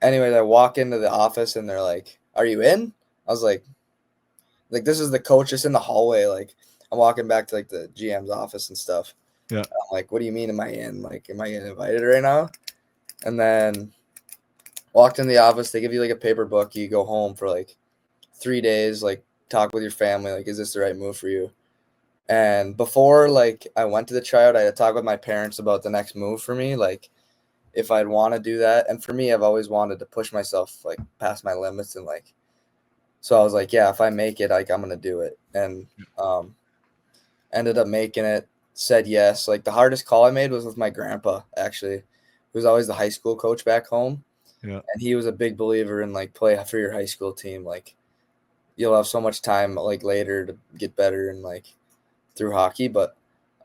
Anyways, I walk into the office and they're like, "Are you in?" I was like this is the coach just in the hallway. Like I'm walking back to like the GM's office and stuff. Yeah. I'm like, "What do you mean? Am I in? Like, am I getting invited right now?" And then walked in the office. They give you like a paper book. You go home for like 3 days. Like talk with your family. Like, is this the right move for you? And before like I went to the tryout, I had to talk with my parents about the next move for me, like if I'd want to do that. And for me, I've always wanted to push myself like past my limits, and like so I was like, yeah, if I make it, like I'm gonna do it. And ended up making it. Said yes. Like the hardest call I made was with my grandpa, actually, who was always the high school coach back home. Yeah. And he was a big believer in like play for your high school team. Like you'll have so much time like later to get better and like through hockey, but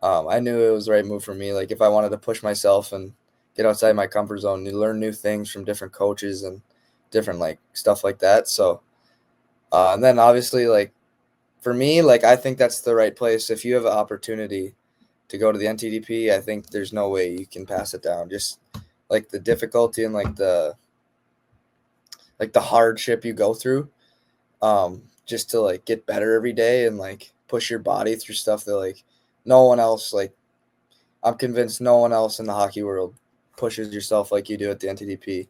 I knew it was the right move for me. Like if I wanted to push myself and get outside my comfort zone, you learn new things from different coaches and different like stuff like that. So, and then obviously like for me, like I think that's the right place. If you have an opportunity to go to the NTDP, I think there's no way you can pass it down. Just like the difficulty and like the hardship you go through, just to like get better every day and like push your body through stuff that like no one else, like I'm convinced no one else in the hockey world pushes yourself like you do at the NTDP.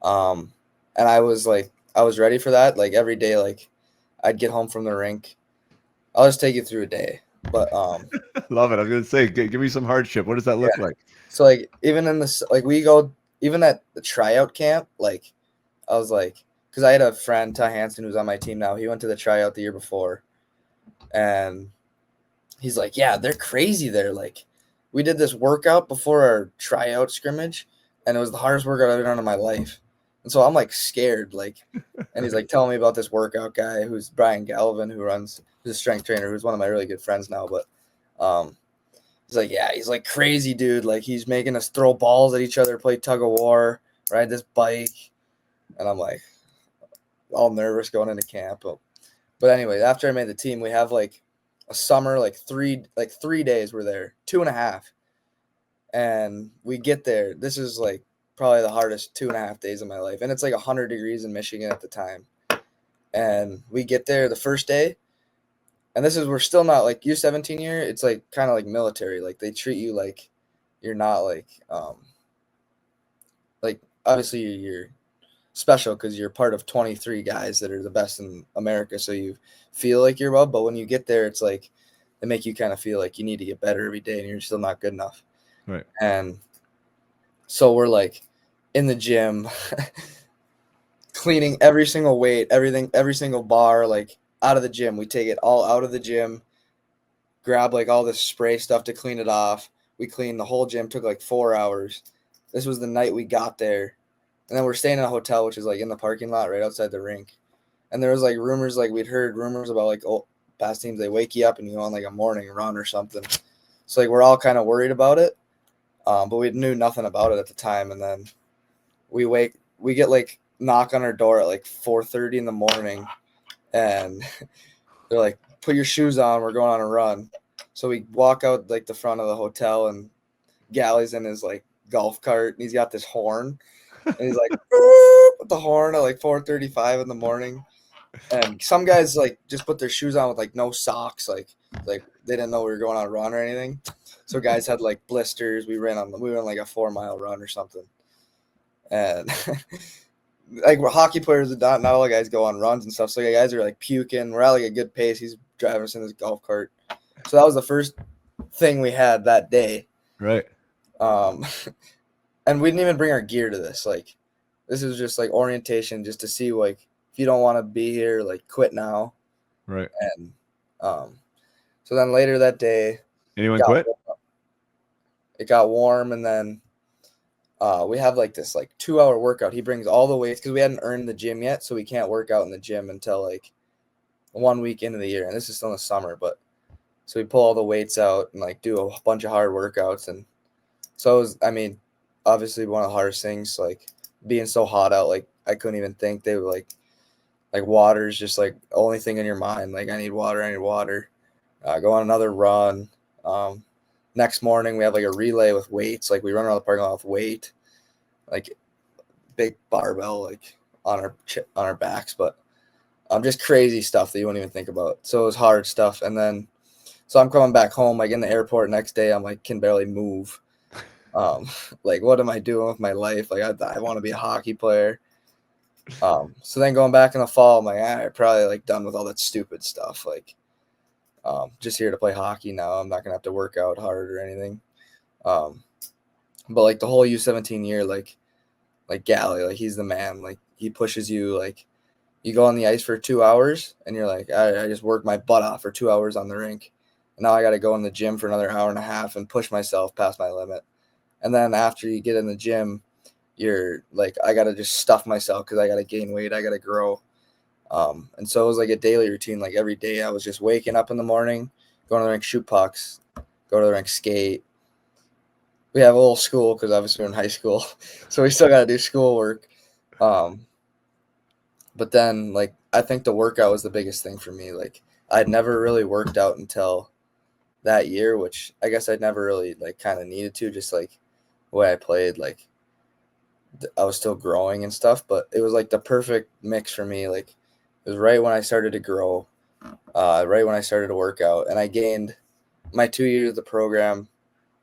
And I was ready for that. Like every day, like I'd get home from the rink. I'll just take you through a day, but Love it. I was gonna say, give me some hardship. What does that look like? so like even in this, like we go even at the tryout camp, like I was like, because I had a friend Ty Hansen who's on my team now. He went to the tryout the year before, and he's like, yeah, they're crazy there. Like, we did this workout before our tryout scrimmage, and it was the hardest workout I've ever done in my life. And so I'm like scared, like, and he's like telling me about this workout guy who's Brian Galvin, who's a strength trainer, who's one of my really good friends now. But he's like, yeah, he's like crazy, dude. Like, he's making us throw balls at each other, play tug of war, ride this bike. And I'm like, all nervous going into camp. But anyway, after I made the team, we have like a summer, like three days we're there, 2.5. And we get there. This is like probably the hardest 2.5 days of my life. And it's like 100 degrees in Michigan at the time. And we get there the first day. And we're still not like U17 year. It's like kind of like military. Like they treat you like you're not like obviously you're special because you're part of 23 guys that are the best in America. So you feel like you're above, but when you get there, it's like they make you kind of feel like you need to get better every day and you're still not good enough. Right. And so we're like in the gym, cleaning every single weight, everything, every single bar, like out of the gym. We take it all out of the gym, grab like all this spray stuff to clean it off. We cleaned the whole gym, took like 4 hours. This was the night we got there. And then we're staying in a hotel, which is like in the parking lot right outside the rink. And there was like rumors, like we'd heard rumors about like, oh, past teams, they wake you up and you go on like a morning run or something. So like we're all kind of worried about it. But we knew nothing about it at the time. And then we get like knock on our door at like 4:30 in the morning, and they're like, put your shoes on, we're going on a run. So we walk out like the front of the hotel, and Galley's in his like golf cart, and he's got this horn, and he's like with the horn at like 4:35 in the morning. And some guys like just put their shoes on with like no socks, like they didn't know we were going on a run or anything. So guys had like blisters. We ran like a 4 mile run or something. And like we're hockey players, not all the guys go on runs and stuff. So the guys are like puking. We're at like a good pace. He's driving us in his golf cart. So that was the first thing we had that day. Right. And we didn't even bring our gear to this. Like, this is just like orientation, just to see like if you don't want to be here, like quit now. Right. And so then later that day, anyone quit? It got warm, and then we have like this like 2 hour workout. He brings all the weights because we hadn't earned the gym yet, so we can't work out in the gym until like 1 week into the year, and this is still in the summer. But so we pull all the weights out and like do a bunch of hard workouts, and so it was, I mean, obviously one of the hardest things, like being so hot out, like I couldn't even think. They were like water is just like the only thing in your mind. Like I need water. Go on another run. Next morning we have like a relay with weights. Like we run around the parking lot with weight, like big barbell, like on our backs, but just crazy stuff that you wouldn't even think about. So it was hard stuff. And then, so I'm coming back home, like in the airport next day, I'm like, can barely move. Like, what am I doing with my life? Like, I want to be a hockey player. So then going back in the fall, I'm like, I'm probably like done with all that stupid stuff. Like, just here to play hockey now. I'm not gonna have to work out hard or anything. But like the whole U17 year, like Galley, like he's the man. Like he pushes you. Like you go on the ice for 2 hours, and you're like, I just worked my butt off for 2 hours on the rink. And now I got to go in the gym for another hour and a half and push myself past my limit. And then after you get in the gym, you're like, I got to just stuff myself because I got to gain weight. I got to grow. And so it was like a daily routine. Like every day I was just waking up in the morning, going to the rink, shoot pucks, go to the rink, skate. We have a little school because obviously we're in high school. So we still got to do schoolwork. But then like, I think the workout was the biggest thing for me. Like I'd never really worked out until that year, which I guess I'd never really like kind of needed to, just like the way I played, like I was still growing and stuff, but it was like the perfect mix for me. Like it was right when I started to grow, right when I started to work out, and I gained my 2 years of the program.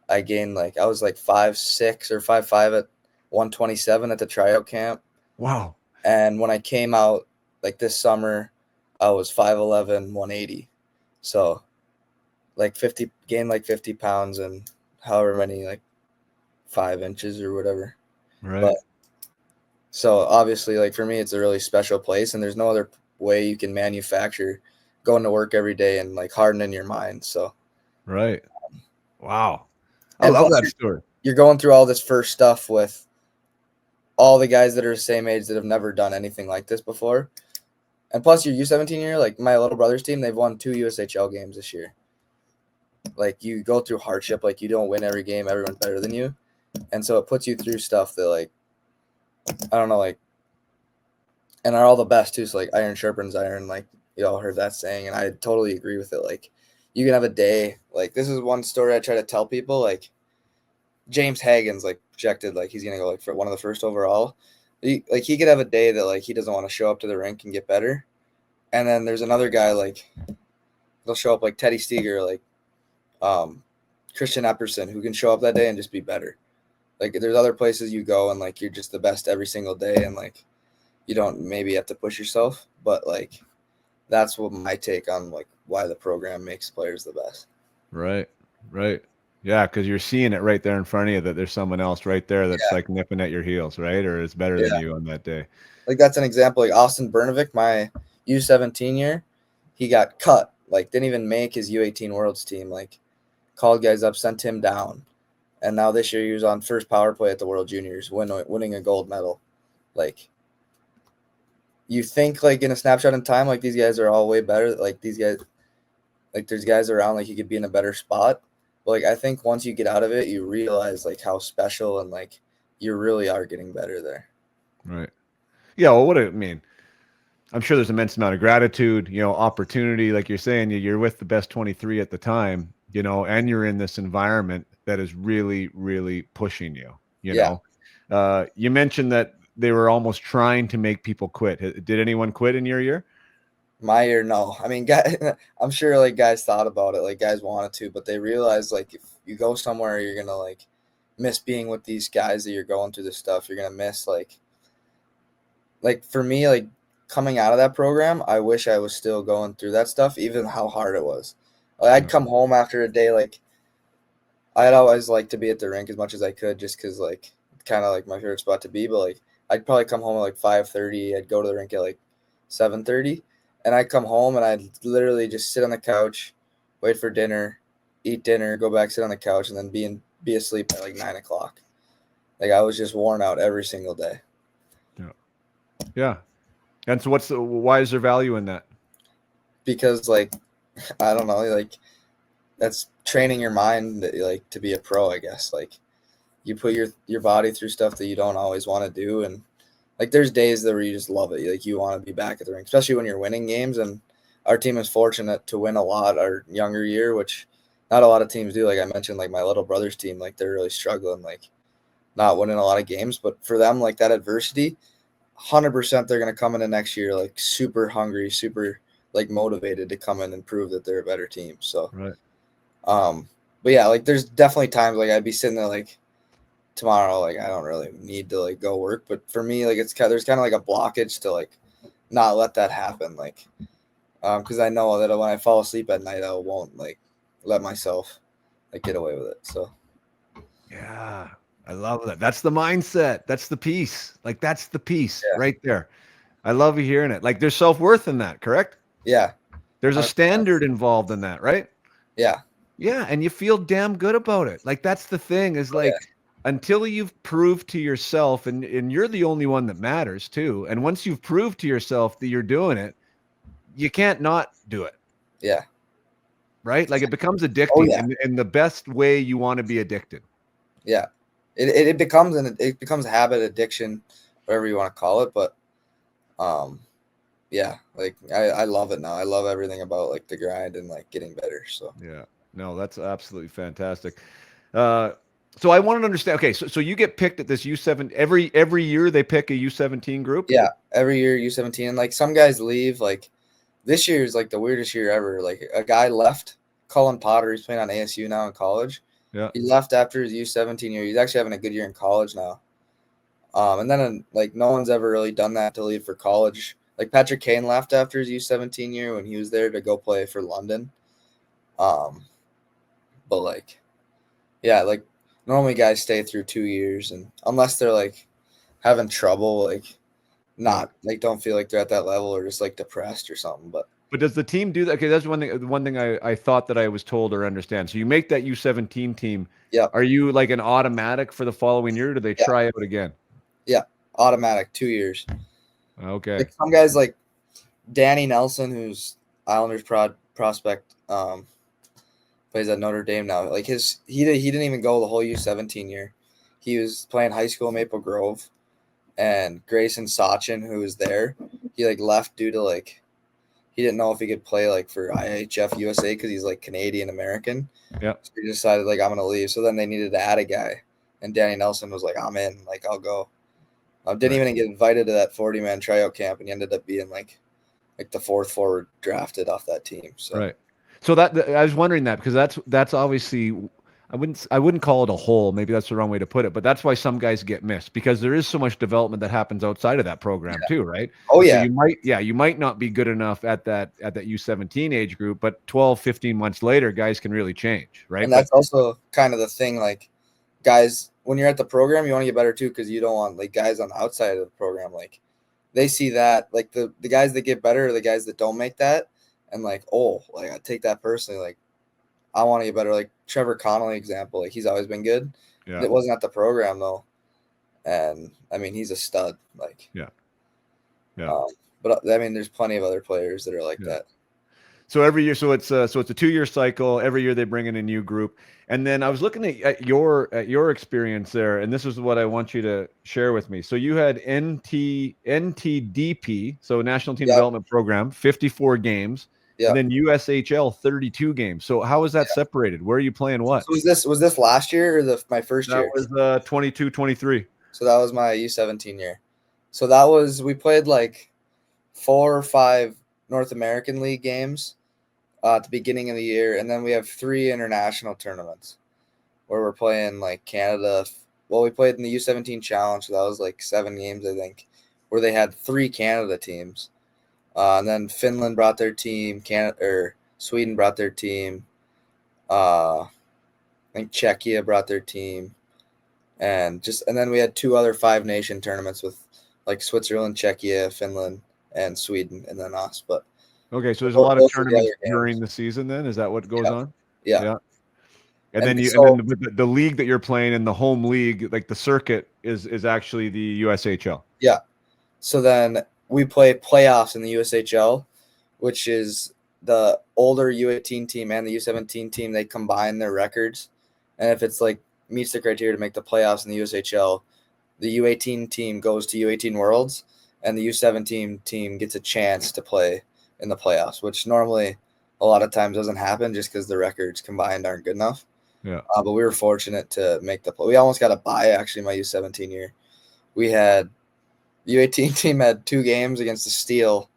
I gained like, I was like 5'6" or 5'5" at 127 at the tryout camp. Wow. And when I came out like this summer, I was 5'11", 180. So like 50, gained like 50 pounds and however many, like 5 inches or whatever. Right. But so obviously, like for me, it's a really special place, and there's no other way you can manufacture going to work every day and like hardening your mind. So right. Wow. I and love plus that story. you're going through all this first stuff with all the guys that are the same age that have never done anything like this before. And plus your U17 year, like my little brother's team, they've won 2 USHL games this year. Like you go through hardship, like you don't win every game, everyone's better than you. And so it puts you through stuff that like, I don't know, like, and are all the best too. So like iron sharpens iron, like you all heard that saying, and I totally agree with it. Like you can have a day, like this is one story I try to tell people, like James Hagen's like projected, like he's gonna go like for one of the first overall. He could have a day that like he doesn't want to show up to the rink and get better. And then there's another guy, like they'll show up like Teddy Steger, like Christian Epperson, who can show up that day and just be better. Like there's other places you go and like you're just the best every single day, and like you don't maybe have to push yourself, but like that's what my take on like why the program makes players the best. Right. Right. Yeah, because you're seeing it right there in front of you that there's someone else right there that's Yeah, like nipping at your heels, right? Or is better than yeah. you on that day. Like that's an example. Like Austin Bernovic, my U17 year, he got cut. Like didn't even make his U18 Worlds team. Like called guys up, sent him down, and now this year he was on first power play at the World Juniors, winning a gold medal. Like you think like in a snapshot in time, like these guys are all way better. Like these guys, like there's guys around like you could be in a better spot. But like I think once you get out of it, you realize like how special and like you really are getting better there. Right. Yeah. Well, what I mean, I'm sure there's immense amount of gratitude, opportunity, like you're saying, you're with the best 23 at the time, and you're in this environment that is really, really pushing you, you Yeah. know. You mentioned that they were almost trying to make people quit. Did anyone quit in your year? My year, no. I mean, I'm sure like guys thought about it, like guys wanted to, but they realized like if you go somewhere, you're gonna like miss being with these guys that you're going through this stuff. You're gonna miss like for me, like coming out of that program, I wish I was still going through that stuff, even how hard it was. Like I'd Yeah. come home after a day, like I'd always like to be at the rink as much as I could, just because like kind of like my favorite spot to be. But like I'd probably come home at like 5:30. I'd go to the rink at like 7:30, and I'd come home and I'd literally just sit on the couch, wait for dinner, eat dinner, go back sit on the couch, and then be asleep at like 9 o'clock. Like I was just worn out every single day Yeah. Yeah. And so why is there value in that? because like I don't know, like that's training your mind like to be a pro. I guess like you put your body through stuff that you don't always want to do, and like there's days that where you just love it, like you want to be back at the rink, especially when you're winning games. And our team is fortunate to win a lot our younger year, which not a lot of teams do. Like I mentioned, like my little brother's team, like they're really struggling, like not winning a lot of games. But for them, like that adversity, 100% they're going to come into next year like super hungry, super like motivated to come in and prove that they're a better team. So Right. um but yeah, like there's definitely times like I'd be sitting there like tomorrow, like I don't really need to like go work. But for me, like it's kind there's kind of like a blockage to like not let that happen, like because I know that when I fall asleep at night, I won't like let myself like get away with it. So Yeah. I love that. That's the mindset. That's the piece. Like that's the piece yeah, right there. I love hearing it. Like there's self-worth in that, correct? yeah, There's a 100%. standard involved in that, right? Yeah, Yeah, and you feel damn good about it. Like that's the thing is oh, like yeah, until you've proved to yourself and you're the only one that matters too. And once you've proved to yourself that you're doing it, you can't not do it, yeah, right? Like it becomes oh addicting yeah, in the best way you want to be addicted. yeah. It becomes it becomes habit, addiction, whatever you want to call it. But um yeah, like I love it now. I love everything about like the grind and like getting better. So Yeah. No, that's absolutely fantastic. Uh so I want to understand. Okay, so you get picked at this U7 every year they pick a U17 group? yeah, every year U17, and like some guys leave. Like this year is like the weirdest year ever. Like a guy left, Cullen Potter. He's playing on ASU now in college. Yeah. He left after his U17 year. He's actually having a good year in college now. And then like no one's ever really done that to leave for college. Like Patrick Kane left after his U17 year when he was there to go play for London. Um, but like yeah, like normally guys stay through 2 years, and unless they're like having trouble, like Yeah. not like don't feel like they're at that level or just like depressed or something. But But does the team do that? Okay, that's one thing I thought that I was told or understand. So you make that U17 team. yeah, Are you like an automatic for the following year? Or do they yeah, try out again? yeah, automatic 2 years. Okay. Like some guys like Danny Nelson, who's Islanders prospect, plays at Notre Dame now. Like he didn't even go the whole U17 year. He was playing high school in Maple Grove, and Grayson Sachin, who was there, he like left due to like he didn't know if he could play like for IHF USA because he's like Canadian American. Yeah. So he decided like I'm gonna leave. So then they needed to add a guy, and Danny Nelson was like, I'm in, like I'll go. Didn't Right. even get invited to that 40-man tryout camp, and he ended up being like the fourth forward drafted off that team. So Right. So I was wondering that because that's obviously I wouldn't call it a hole. Maybe that's the wrong way to put it, but that's why some guys get missed because there is so much development that happens outside of that program too, right? Oh And so yeah, you might not be good enough at that U17 age group, but 12, 15 months later, guys can really change, right? and But that's also kind of the thing. Like, guys, when you're at the program, you want to get better too, because you don't want like guys on the outside of the program. Like, they see that like the guys that get better are the guys that don't make that, and like, oh, like I take that personally. Like, I want to get better. Like Trevor Connolly example, like he's always been good. yeah, It wasn't at the program though, and I mean he's a stud. Like, yeah, yeah, um, but I mean there's plenty of other players that are like yeah. that. So every year, so it's a 2 year cycle. Every year they bring in a new group, and then I was looking at your experience there, and this is what I want you to share with me. So you had NTDP, so National Team Yeah, Development Program, 54 games, and yeah. then USHL 32 games. So how is that separated? Where are you playing what? So was this last year or my first That year? was 22, 23. So that was my U17 year. So that was we played like 4 or 5 North American League games at the beginning of the year, and then we have 3 international tournaments where we're playing like Canada. Well, we played in the U17 Challenge, so that was like 7 games, I think, where they had 3 Canada teams, and then Finland brought their team, Canada or Sweden brought their team. I think Czechia brought their team, and then we had 2 other 5 nation tournaments with like Switzerland, Czechia, Finland, and Sweden, and then us. But Okay, so there's a those lot of are the tournaments other during games. the season. Then is that what goes Yeah, on? yeah. Yeah. And And then so the league that you're playing in the home league, like the circuit, is actually the USHL. yeah, so then we play playoffs in the USHL, which is the older U18 team and the U17 team. They combine their records, and if it's like meets the criteria to make the playoffs in the USHL, the U18 team goes to U18 Worlds, and the U17 team gets a chance to play in the playoffs, which normally a lot of times doesn't happen just because the records combined aren't good enough. Yeah. But we were fortunate to make the play. We almost got a bye actually. My U17 year, we had U18 team had 2 games against the Steel.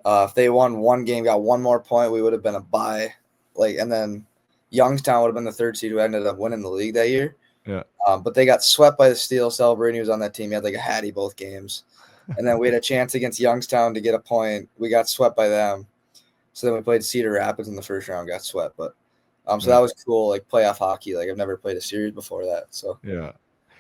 If they won one game, got one more point, we would have been a bye. Like, and then Youngstown would have been the 3rd seed who ended up winning the league that year. Yeah. But they got swept by the Steel. Celebrating, he was on that team. He had like a hattie both games. And then we had a chance against Youngstown to get a point. We got swept by them. So then we played Cedar Rapids in the first round, got swept. But so Yeah. that was cool, like playoff hockey. Like I've never played a series before that. So Yeah.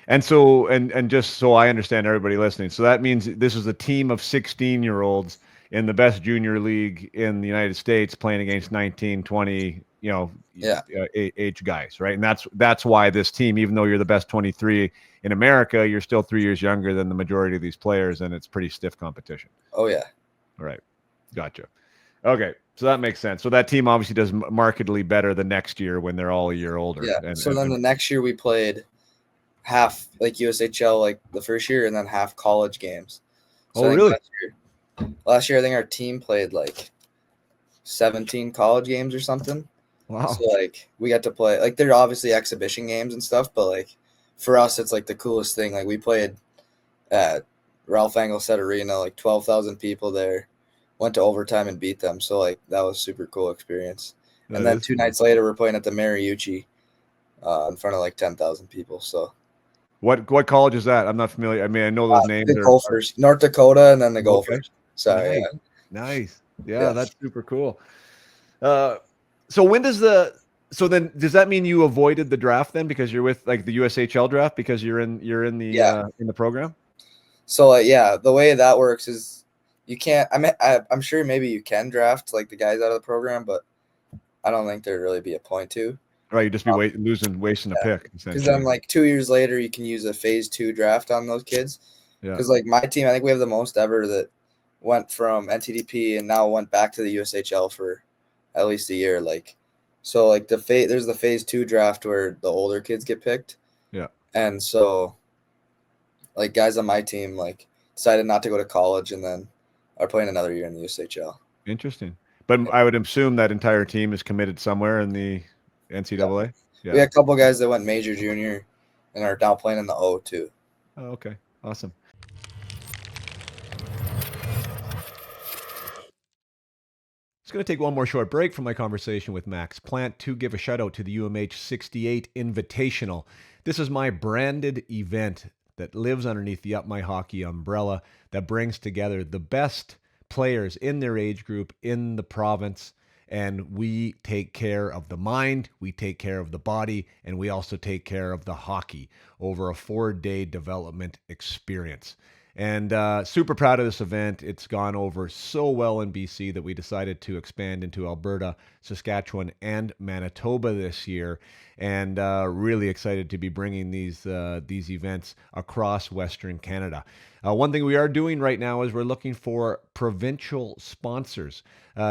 And so and just so I understand everybody listening, so that means this is a team of 16-year-olds in the best junior league in the United States playing against 19, 20, yeah. age guys, right? And that's why this team, even though you're the best 23 in America, you're still 3 years younger than the majority of these players, and it's pretty stiff competition. Oh yeah. All right. Gotcha. Okay, so that makes sense. So that team obviously does markedly better the next year when they're all a year older. Yeah. And, So and, then and the next year we played half like USHL like the first year and then half college games. So oh, I think really? last year I think our team played like 17 college games or something. So Wow. like we got to play like they're obviously exhibition games and stuff, but like for us it's like the coolest thing. Like we played at Ralph Engelstad Arena, like 12,000 people there. Went to overtime and beat them. So like that was super cool experience. And That then is two cool. nights later we're playing at the Mariucci in front of like 10,000 people. So What college is that? I'm not familiar. I mean, I know those names the are Gophers, North Dakota, and then the okay. Gophers. Sorry, Nice. yeah, Nice. Yeah, yeah. that's super cool. Uh, so when does so then does that mean you avoided the draft then because you're with like the USHL draft because you're in Yeah. the program? So yeah, the way that works is you can't. I mean, I'm sure maybe you can draft like the guys out of the program, but I don't think there'd really be a point to. Right, you'd just be wasting a Yeah, pick because then essentially. like 2 years later, you can use a phase 2 draft on those kids. Yeah. Because like my team, I think we have the most ever that went from NTDP and now went back to the USHL for at least a year. Like, so like there's the phase 2 draft where the older kids get picked, Yeah. and so like guys on my team like decided not to go to college and then are playing another year in the USHL. Interesting. But I would assume that entire team is committed somewhere in the Yeah, NCAA. we Yeah. had a couple guys that went major junior and are now playing in the O too. Oh, okay. Awesome. Just going to take one more short break from my conversation with Max Plante to give a shout out to the UMH 68 Invitational. This is my branded event that lives underneath the Up My Hockey umbrella that brings together the best players in their age group in the province. And we take care of the mind, we take care of the body, and we also take care of the hockey over a 4-day development experience. And super proud of this event. It's gone over so well in BC that we decided to expand into Alberta, Saskatchewan, and Manitoba this year. And really excited to be bringing these events across Western Canada. One thing we are doing right now is we're looking for provincial sponsors.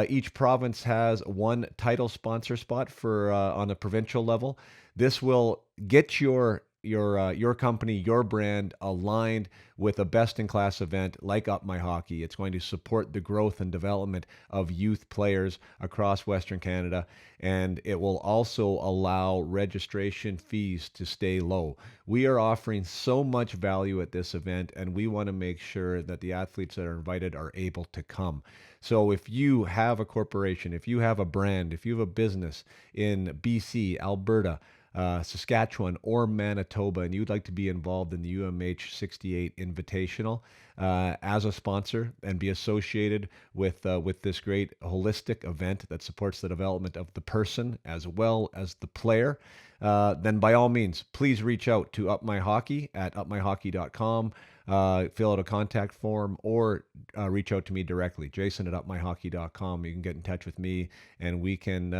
Each province has one title sponsor spot for on the provincial level. This will get your company, your brand aligned with a best-in-class event like Up My Hockey. It's going to support the growth and development of youth players across Western Canada, and it will also allow registration fees to stay low. We are offering so much value at this event, and we want to make sure that the athletes that are invited are able to come. So if you have a corporation, if you have a brand, if you have a business in BC, Alberta, Saskatchewan, or Manitoba, and you'd like to be involved in the UMH 68 Invitational as a sponsor and be associated with this great holistic event that supports the development of the person as well as the player, then by all means, please reach out to Up My Hockey at upmyhockey.com. Fill out a contact form or reach out to me directly, Jason at upmyhockey.com. You can get in touch with me, and we can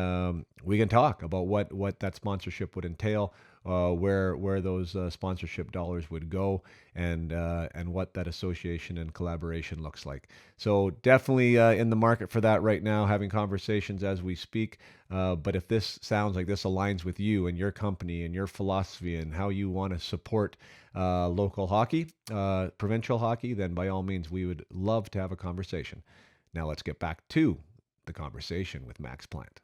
talk about what that sponsorship would entail, where those sponsorship dollars would go, and what that association and collaboration looks like. So definitely in the market for that right now, having conversations as we speak. But if this sounds like this aligns with you and your company and your philosophy and how you want to support local hockey, provincial hockey, then by all means, we would love to have a conversation. Now let's get back to the conversation with Max Plante.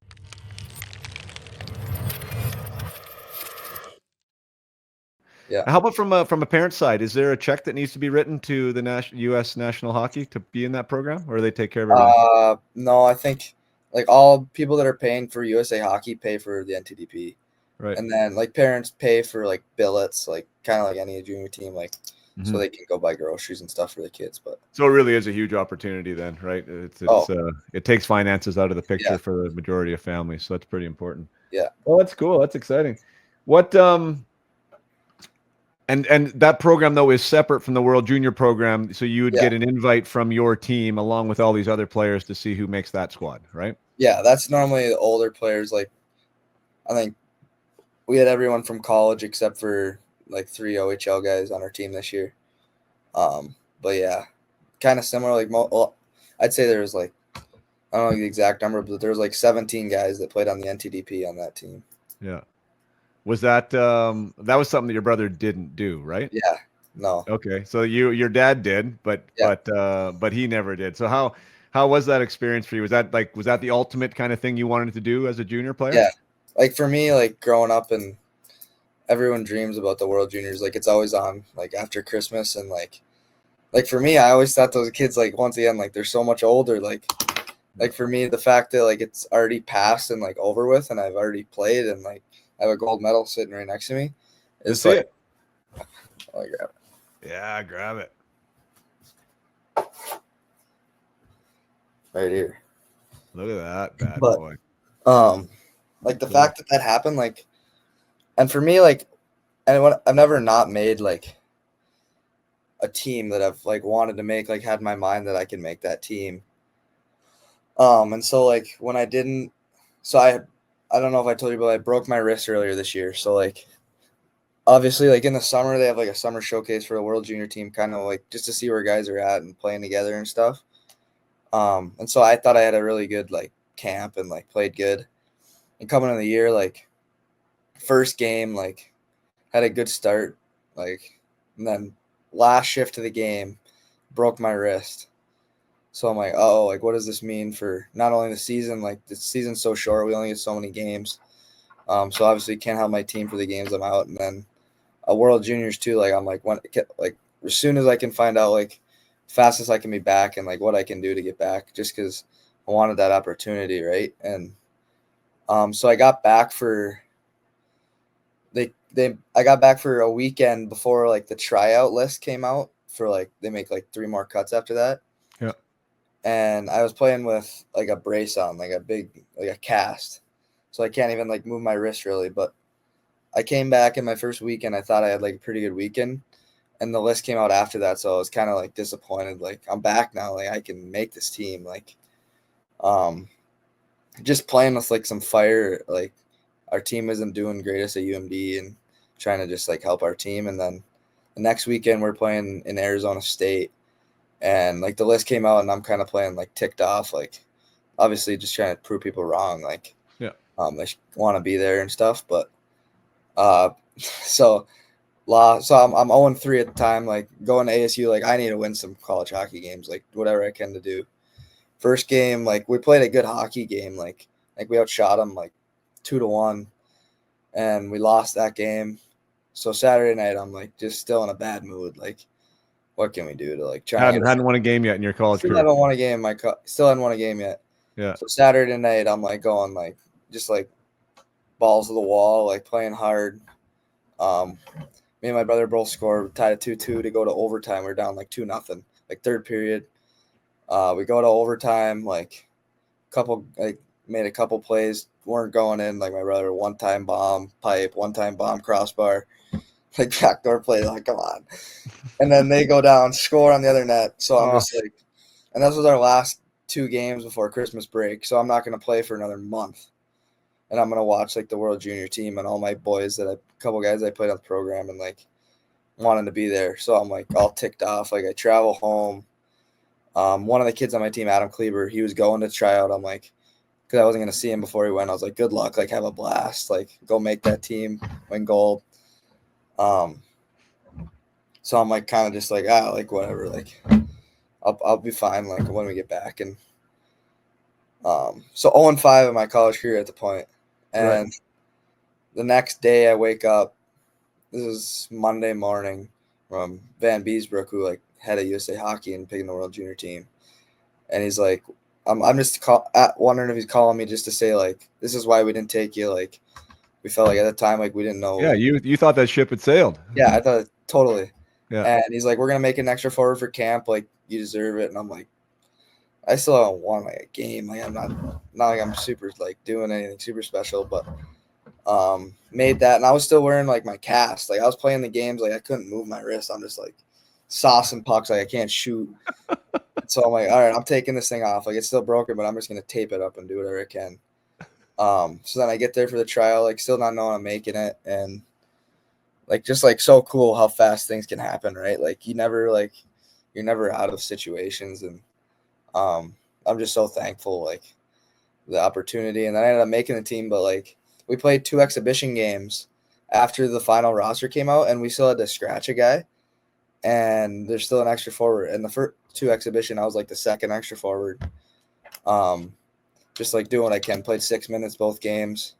Yeah. How about from a parent side? Is there a check that needs to be written to the U.S. National Hockey to be in that program, or do they take care of everything? No, I think like all people that are paying for USA Hockey pay for the NTDP. Right. And then like parents pay for like billets, like kind of like any junior team, like so they can go buy groceries and stuff for the kids. But so it really is a huge opportunity then, right? It takes finances out of the picture for the majority of families, so that's pretty important. Yeah. Well, that's cool. That's exciting. What and that program though is separate from the World Junior program, so you would get an invite from your team along with all these other players to see who makes that squad, right? Yeah, that's normally the older players. Like I think we had everyone from college except for like 3 OHL guys on our team this year. But yeah, kind of similar. Like I'd say there was like, I don't know the exact number, but there was like 17 guys that played on the NTDP on that team. Yeah. Was that that was something that your brother didn't do, right? Yeah. No. Okay. So your dad did, but he never did. So how was that experience for you? Was that the ultimate kind of thing you wanted to do as a junior player? Yeah. Like for me, like growing up, and everyone dreams about the World Juniors. Like it's always on like after Christmas, and like for me, I always thought those kids, like once again, like they're so much older. Like for me, the fact that like it's already passed and like over with, and I've already played, and like I have a gold medal sitting right next to me. It's like, I'll grab it. Yeah, grab it. Right here. Look at that bad boy. Like the fact that happened, like, and for me, like, and I've never not made like a team that I've like wanted to make, like had in my mind that I can make that team. And so like when I didn't, so I don't know if I told you, but I broke my wrist earlier this year. So like, obviously, like in the summer, they have like a summer showcase for the World Junior team, kind of like just to see where guys are at and playing together and stuff. And so I thought I had a really good like camp and like played good. And coming in the year, like first game, like had a good start, like, and then last shift of the game, broke my wrist. So I'm like, oh, like what does this mean for not only the season? Like the season's so short, we only get so many games. So obviously can't have my team for the games I'm out, and then a World Juniors too. Like I'm like, like as soon as I can find out, like fastest I can be back and like what I can do to get back, just because I wanted that opportunity, right? And so I got back for I got back for a weekend before like the tryout list came out for like they make like 3 more cuts after that. Yeah. And I was playing with like a brace on, like a big like a cast. So I can't even like move my wrist really, but I came back in my first weekend. I thought I had like a pretty good weekend, and the list came out after that, so I was kind of like disappointed. Like I'm back now, like I can make this team. Like, just playing with like some fire. Like our team isn't doing greatest at UMD, and trying to just like help our team. And then the next weekend we're playing in Arizona State, and like the list came out, and I'm kind of playing like ticked off. Like obviously just trying to prove people wrong. Like Yeah. they want to be there and stuff, but so I'm 0-3 at the time, like going to ASU, like I need to win some college hockey games, like whatever I can to do. First game, like we played a good hockey game, like we outshot them like 2-1, and we lost that game. So Saturday night I'm like just still in a bad mood, like what can we do to like try and get Hadn't won a game yet in your college still career. haven't won a game. Still haven't won a game yet. Yeah. So Saturday night I'm like going like just like balls to the wall, like playing hard. Me and my brother both scored, tied at 2-2 to go to overtime. We're down like 2-0, like third period. We go to overtime, like made a couple plays, weren't going in. Like my brother, one time bomb pipe, one time bomb crossbar, like backdoor play. Like come on, and then they go down, score on the other net. So I'm just like, and this was our last 2 games before Christmas break. So I'm not gonna play for another month. And I'm gonna watch like the World Junior team and all my boys couple guys I played on the program, and like wanting to be there. So I'm like all ticked off. Like I travel home. One of the kids on my team, Adam Kleber, he was going to try out. I'm like, because I wasn't gonna see him before he went. I was like, good luck. Like have a blast. Like go make that team, win gold. So I'm like kind of just like like whatever. Like I'll be fine. Like when we get back. And so 0-5 in my college career at the point. And the next day I wake up. This is Monday morning from Van Beesbrook, who like head of USA Hockey and picking the World Junior team, and he's like, I'm just wondering if he's calling me just to say like, this is why we didn't take you. Like, we felt like at the time like we didn't know. Yeah, you thought that ship had sailed. Yeah, I thought totally. Yeah. And he's like, we're gonna make an extra forward for camp. Like, you deserve it. And I'm like, I still haven't won like a game. Like, I'm not like I'm super like doing anything super special, but made that, and I was still wearing like my cast. Like I was playing the games, like I couldn't move my wrist. I'm just like saucing pucks, like I can't shoot. So I'm like, all right, I'm taking this thing off. Like it's still broken, but I'm just gonna tape it up and do whatever I can. So then I get there for the trial, like still not knowing I'm making it, and like just like so cool how fast things can happen, right? Like you're never out of situations, and I'm just so thankful like the opportunity. And then I ended up making the team, but like we played 2 exhibition games after the final roster came out, and we still had to scratch a guy, and there's still an extra forward. And the first 2 exhibition, I was like the second extra forward. Just like doing what I can. Played 6 minutes both games.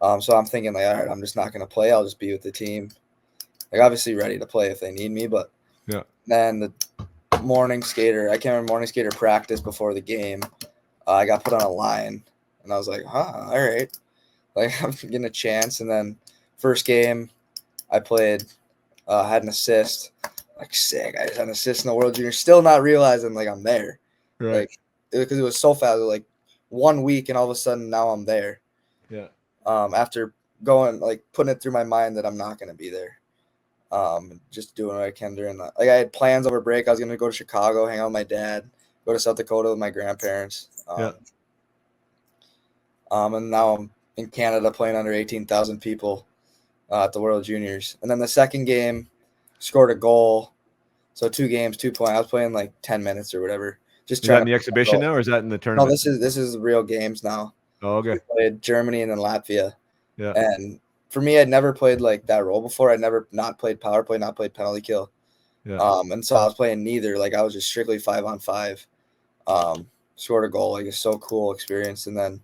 So I'm thinking like, all right, I'm just not gonna play. I'll just be with the team. Like obviously ready to play if they need me, but yeah. Then the morning skater, I can't remember morning skater practice before the game. I got put on a line, and I was like, all right. Like I'm getting a chance. And then first game I played, had an assist. Like sick. I had an assist in the World Junior. Still not realizing like I'm there. Right. Like because it was so fast. Like 1 week, and all of a sudden now I'm there. Yeah. After going like putting it through my mind that I'm not gonna be there. Just doing what I can during that. Like I had plans over break. I was gonna go to Chicago, hang out with my dad, go to South Dakota with my grandparents. And now I'm in Canada playing under 18,000 people at the World Juniors. And then the second game, scored a goal. So 2 games, 2 points. I was playing like 10 minutes or whatever. Just Is trying that in the exhibition now, or is that in the No, tournament? this is real games now. Oh, okay. We played Germany and then Latvia. Yeah. And for me, I'd never played like that role before. I'd never not played power play, not played penalty kill. Yeah. And so I was playing neither. Like I was just strictly 5-on-5. Scored a goal. Like it's so cool experience. And then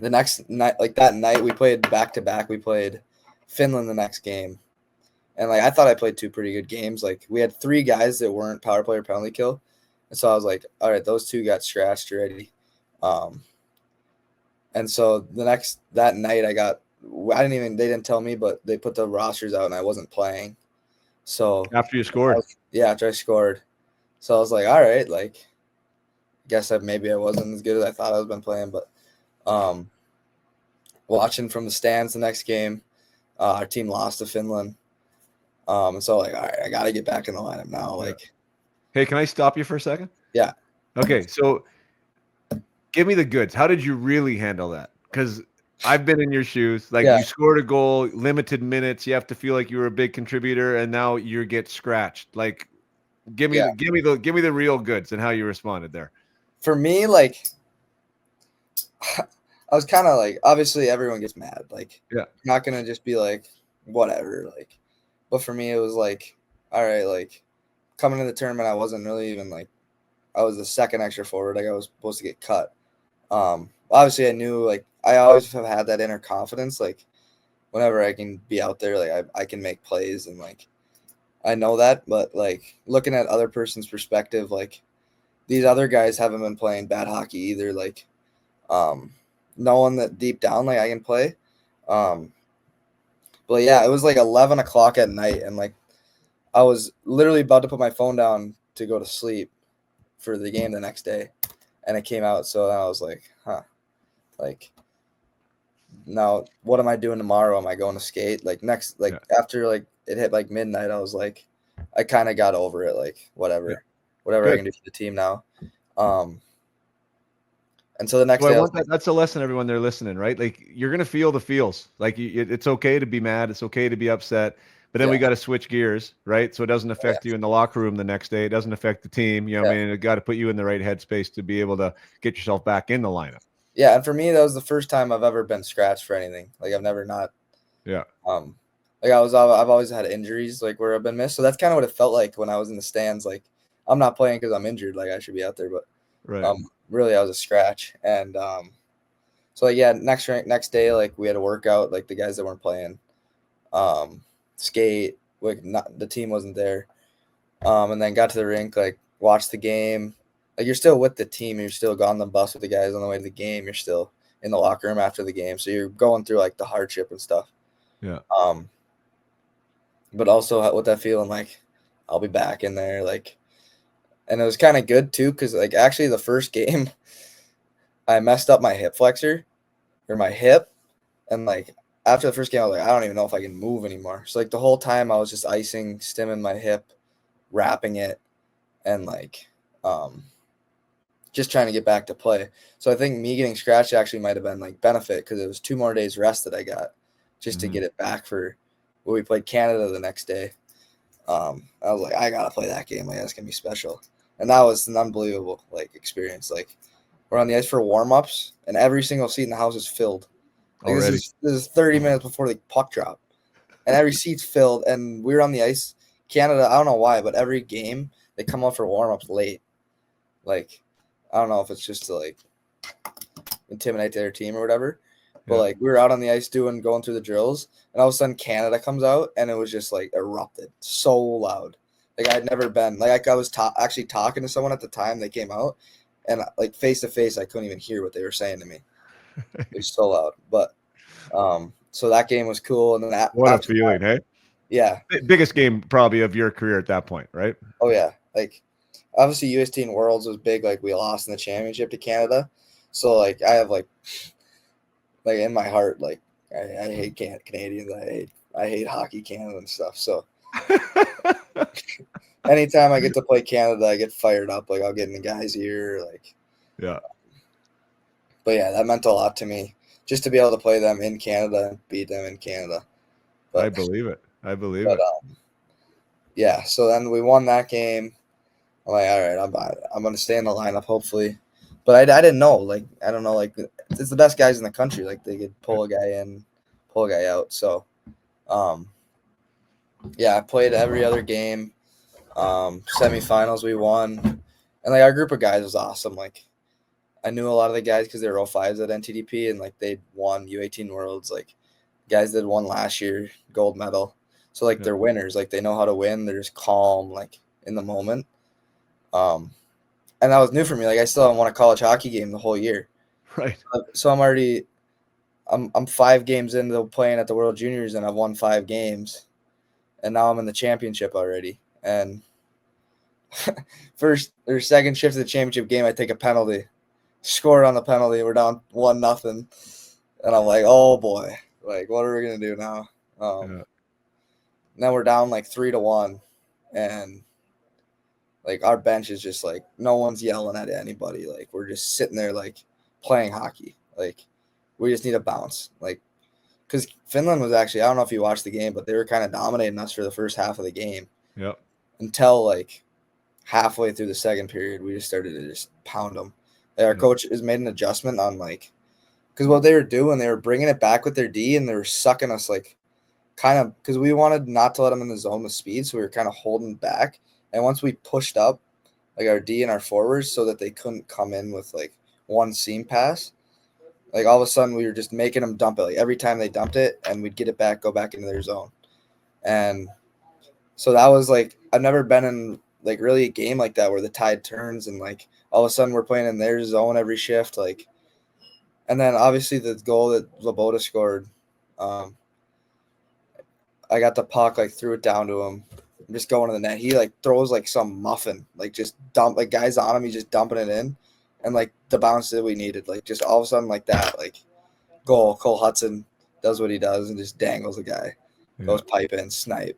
the next night, like that night, we played back to back. We played Finland the next game, and like I thought I played 2 pretty good games. Like we had 3 guys that weren't power play or penalty kill, And so I was like, all right, those two got scratched already. And so that night they didn't tell me, but they put the rosters out and I wasn't playing. So After you scored. after I scored. So I was like, all right, like, guess maybe I wasn't as good as I thought I was been playing, but watching from the stands the next game, our team lost to Finland. And so like, all right, I got to get back in the lineup now. Like, hey, can I stop you for a second? Yeah. Okay, so give me the goods. How did you really handle that? Because I've been in your shoes. Like, Yeah. you scored a goal, limited minutes. You have to feel like you were a big contributor, and now you get scratched. Like, give me the real goods and how you responded there. For me, like, I was kind of like, obviously everyone gets mad. Like, Yeah. not gonna just be like, whatever. Like, but for me, it was like, all right, like, coming to the tournament, I wasn't really even like, I was the second extra forward. Like, I was supposed to get cut. Obviously, I knew, like, I always have had that inner confidence. Like, whenever I can be out there, like, I can make plays, and like, I know that. But like, looking at other person's perspective, like, these other guys haven't been playing bad hockey either. Like, knowing that deep down, like, I can play. But yeah, it was like 11 o'clock at night, and like, I was literally about to put my phone down to go to sleep for the game the next day, and it came out. So then I was like, huh, like, now what am I doing tomorrow? Am I going to skate? Like, after like it hit like midnight, I was like, I kind of got over it. Like, whatever I can do for the team now. And so the next So I day, I was want that. That's a lesson, everyone there listening, right? Like, you're gonna feel the feels. Like, it's okay to be mad. It's okay to be upset. But then we got to switch gears, right? So it doesn't affect you in the locker room the next day. It doesn't affect the team. You know what I mean? It got to put you in the right headspace to be able to get yourself back in the lineup. Yeah, and for me, that was the first time I've ever been scratched for anything. Like, I've never not. Yeah. Like, I've always had injuries, like, where I've been missed. So that's kind of what it felt like when I was in the stands. Like, I'm not playing because I'm injured. Like, I should be out there, but Right. really, I was a scratch. And so like, yeah, next day, like, we had a workout. Like, the guys that weren't playing, skate. Like, not the team wasn't there. And then got to the rink, like, watched the game. Like, you're still with the team. You're still on the bus with the guys on the way to the game. You're still in the locker room after the game. So you're going through like the hardship and stuff. Yeah. But also with that feeling like I'll be back in there, like, and it was kind of good too, because like actually the first game I messed up my hip flexor or my hip, and like after the first game I was like, I don't even know if I can move anymore. So like the whole time I was just icing, stimming my hip, wrapping it, and like just trying to get back to play. So I think me getting scratched actually might have been like benefit, because it was 2 more days rest that I got just to get it back for when we played Canada the next day. I was like, I gotta play that game. Like, that's gonna be special, and that was an unbelievable like experience. Like, we're on the ice for warm-ups, and every single seat in the house is filled. Like, this is 30 minutes before the puck drop, and every seat's filled. And we were on the ice. Canada, I don't know why, but every game they come out for warm-ups late. Like, I don't know if it's just to like intimidate their team or whatever. But like, we were out on the ice going through the drills, and all of a sudden Canada comes out, and it was just like erupted so loud. Like, I'd never been like I was actually talking to someone at the time they came out, and like face to face I couldn't even hear what they were saying to me. It was so loud. But so that game was cool, and then What a feeling, hey? Yeah. Biggest game probably of your career at that point, right? Oh yeah, like obviously UST and Worlds was big. Like, we lost in the championship to Canada, so like I have like in my heart, like I hate Canadians. I hate Hockey Canada and stuff. So anytime I get to play Canada, I get fired up. Like, I'll get in the guy's ear. Like, yeah. But yeah, that meant a lot to me, just to be able to play them in Canada and beat them in Canada. But, I believe it. It. Yeah. So then we won that game. I'm like, all right, I'm gonna stay in the lineup hopefully. But I didn't know. Like, I don't know. Like, it's the best guys in the country. Like, they could pull a guy in, pull a guy out. So, yeah, I played every other game. Semifinals we won, and like our group of guys was awesome. Like, I knew a lot of the guys because they were 05s at NTDP, and like they won U18 Worlds. Like, guys that won last year, gold medal. So like they're winners. Like, they know how to win. They're just calm, like in the moment. and that was new for me. Like I still haven't won a college hockey game the whole year. Right. So I'm 5 games into playing at the World Juniors, and I've won 5 games, and now I'm in the championship already. And first or second shift of the championship game, I take a penalty, scored on the penalty. We're down 1-0, and I'm like, oh boy, like what are we gonna do now? Yeah. Now we're down like 3-1, and like our bench is just like no one's yelling at anybody. Like we're just sitting there like playing hockey. Like we just need a bounce. Like because Finland was actually, I don't know if you watched the game, but they were kind of dominating us for the first half of the game Yep. until like halfway through the second period. We just started to just pound them. Like, our Yeah. coach has made an adjustment on like because what they were doing, they were bringing it back with their D and they were sucking us like kind of because we wanted not to let them in the zone with speed, so we were kind of holding back. And once we pushed up like our D and our forwards so that they couldn't come in with like one seam pass, like all of a sudden we were just making them dump it. Like every time they dumped it, and we'd get it back, go back into their zone. And so that was like I've never been in like really a game like that where the tide turns and like all of a sudden we're playing in their zone every shift. Like, and then obviously the goal that Laboda scored, um, I got the puck, like threw it down to him. I'm just going to the net. He like throws like some muffin, like just dump like guys on him. He's just dumping it in, and like the bounce that we needed, like just all of a sudden like that, like goal. Cole Hudson does what he does and just dangles a guy, Yeah. goes pipe in, snipe,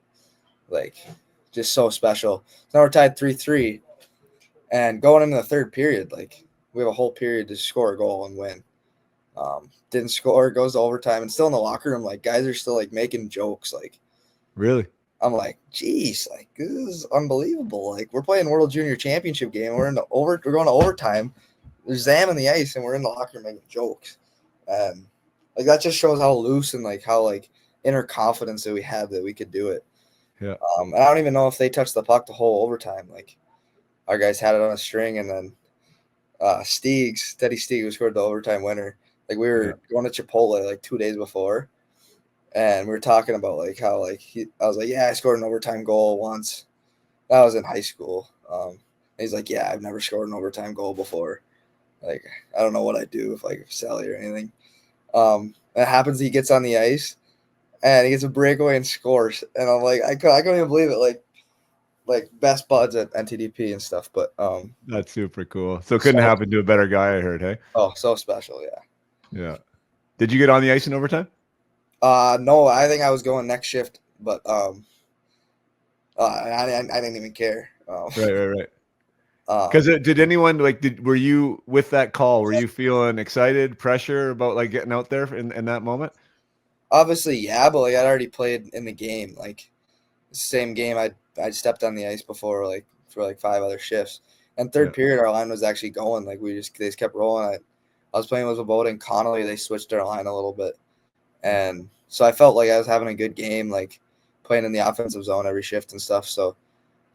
like just so special. So now we're tied 3-3, and going into the third period, like we have a whole period to score a goal and win. Didn't score, goes to overtime, and still in the locker room, like guys are still like making jokes, like. Really? I'm like, geez, like this is unbelievable. Like we're playing World Junior Championship game. We're going to overtime. There's Zam in the ice, and we're in the locker room making jokes. And like that just shows how loose and like how like inner confidence that we had that we could do it. Yeah. And I don't even know if they touched the puck the whole overtime. Like our guys had it on a string, and then Teddy Steegs, who scored the overtime winner. Like we were going to Chipotle like 2 days before, and we were talking about like how like I was like, yeah, I scored an overtime goal once. That was in high school. He's like, yeah, I've never scored an overtime goal before. Like, I don't know what I'd do if like Sally or anything. It happens. He gets on the ice and he gets a breakaway and scores. And I'm like, I couldn't even believe it. Like best buds at NTDP and stuff. But That's super cool. So it couldn't so happen to a better guy, I heard, hey? so special, yeah. Yeah. Did you get on the ice in overtime? No, I think I was going next shift, but I didn't even care. Right. Um, Because did anyone were you with that call? Were you feeling excited, pressure about like getting out there in that moment? Obviously, yeah, but like I'd already played in the game. Like same game, I'd stepped on the ice before, like for like 5 other shifts. And Yeah. third period, our line was actually going. Like they just kept rolling. I was playing with Laboda and Connolly. They switched their line a little bit, and so I felt like I was having a good game, like playing in the offensive zone every shift and stuff. So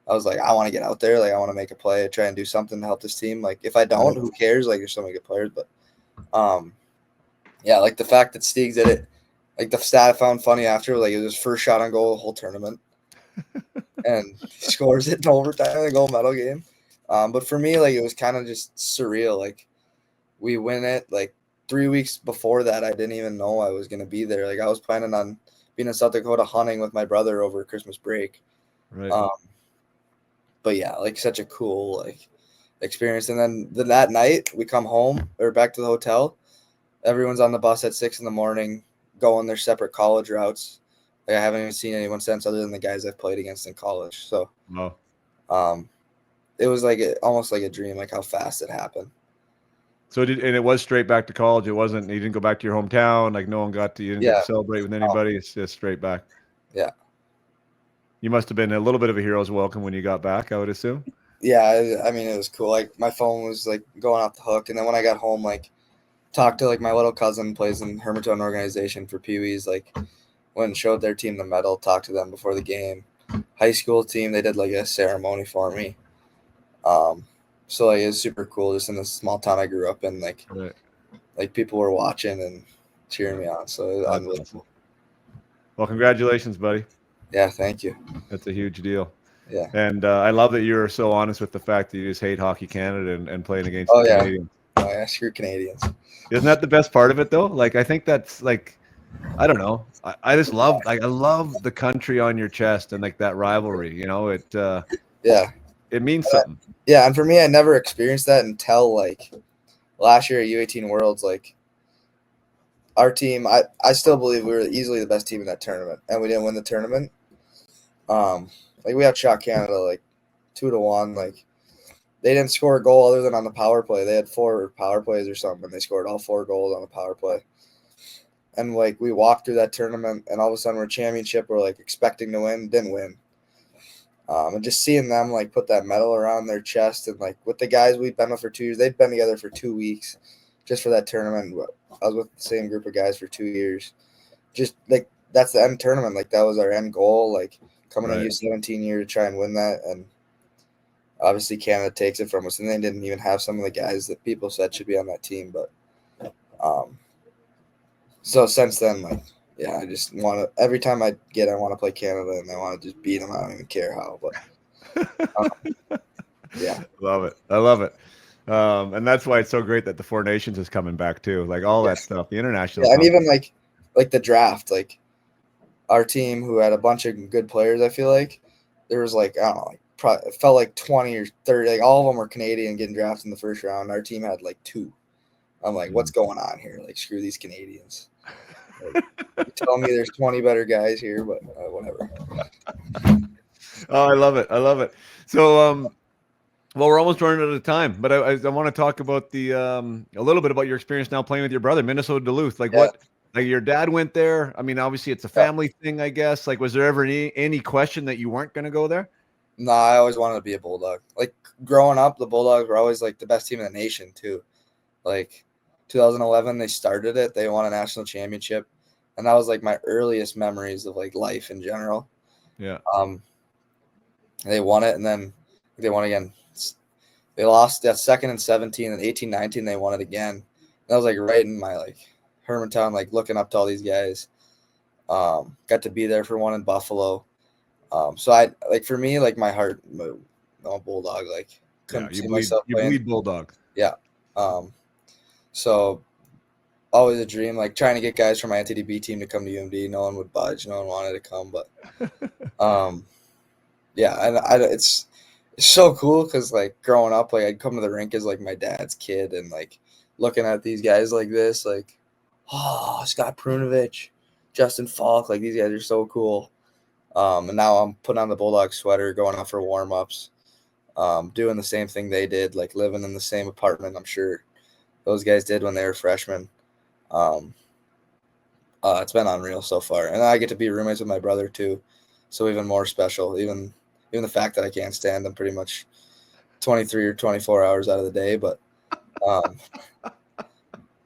I was like, I want to get out there. Like I want to make a play, try and do something to help this team. Like if I don't, Right. who cares? Like there's so many good players, but um, yeah, like the fact that Steegs did it, like the stat I found funny after, like it was his first shot on goal the whole tournament, and he scores it in overtime in the gold medal game. But for me, like it was kind of just surreal. Like we win it. Like 3 weeks before that, I didn't even know I was gonna be there. Like I was planning on being in South Dakota hunting with my brother over Christmas break. Right. Um, but yeah, like such a cool like experience. And then that night we come home or back to the hotel. Everyone's on the bus at 6 in the morning, going their separate college routes. Like I haven't even seen anyone since, other than the guys I've played against in college. So, Wow. um, it was like almost like a dream, like how fast it happened. So and it was straight back to college. It wasn't. You didn't go back to your hometown. Like no one got to. You didn't get to Yeah, celebrate with anybody. It's just straight back. yeah, You must have been a little bit of a hero's welcome when you got back, I would assume. yeah. I mean, it was cool. Like my phone was like going off the hook, and then when I got home, like talked to like my little cousin plays in Hermiton organization for Pee Wees. Like went and showed their team the medal, talked to them before the game. High school team, they did like a ceremony for me. So like it's super cool just in this small town I grew up in. Right. Like people were watching and cheering me on. So it was That's awesome. unbelievable. Well, congratulations, buddy. Yeah, thank you. That's a huge deal. Yeah. And I love that you're so honest with the fact that you just hate Hockey Canada and playing against the Oh yeah. Canadians. Oh yeah. Screw Canadians. Isn't that the best part of it though? Like I think that's like I don't know. I just love like I love the country on your chest and like that rivalry. You know, Yeah. it means something. Yeah. And for me, I never experienced that until like last year at U18 Worlds. Like our team, I still believe we were easily the best team in that tournament, and we didn't win the tournament. Like we outshot Canada like 2-1. Like they didn't score a goal other than on the power play. They had 4 power plays or something, and they scored all 4 goals on the power play. And like we walked through that tournament, and all of a sudden we're championship. We're like expecting to win, didn't win. And just seeing them like put that medal around their chest, and like with the guys we'd been with for 2 years, they'd been together for 2 weeks, just for that tournament. I was with the same group of guys for 2 years. Just like that's the end tournament. Like that was our end goal. Like coming to U17 year to try and win that, and obviously Canada takes it from us, and they didn't even have some of the guys that people said should be on that team. But so since then, like yeah, I just want to every time I want to play Canada, and I want to just beat them. I don't even care how, but yeah, Love it. I love it. And that's why it's so great that the Four Nations is coming back too. Like all that stuff, the international. Yeah, and even like the draft, like our team who had a bunch of good players. I feel like there was like I don't know, like it felt like 20 or 30. Like all of them were Canadian getting drafted in the first round. Our team had like 2. I'm like, what's going on here? Like screw these Canadians. Like, you tell me there's 20 better guys here, but whatever. Oh, I love it. I love it. So, well, we're almost running out of time, but I want to talk about the a little bit about your experience now playing with your brother, Minnesota Duluth. Like Yeah. like your dad went there. I mean, obviously it's a family thing, I guess. Like, was there ever any question that you weren't going to go there? No, I always wanted to be a Bulldog. Like growing up, the Bulldogs were always like the best team in the nation too. Like 2011, they started it. They won a national championship, and that was like my earliest memories of like life in general. Yeah. They won it, and then they won again. They lost that second and 17, and 18-19 they won it again. And that was like right in my like Hermantown, like looking up to all these guys. Got to be there for one in Buffalo. So I like for me, like my heart, I'm a Bulldog. Like couldn't see myself playing. You bleed Bulldog. Yeah. So always a dream, like trying to get guys from my NTDB team to come to UMD. No one would budge. No one wanted to come, but yeah, and it's so cool because like growing up, like I'd come to the rink as like my dad's kid, and like looking at these guys like this, like Scott Prunovich, Justin Falk, like these guys are so cool. And now I'm putting on the Bulldog sweater, going out for warm ups, doing the same thing they did, like living in the same apartment. I'm sure those guys did when they were freshmen. It's been unreal so far, and I get to be roommates with my brother too, so even more special. Even the fact that I can't stand them pretty much 23 or 24 hours out of the day, but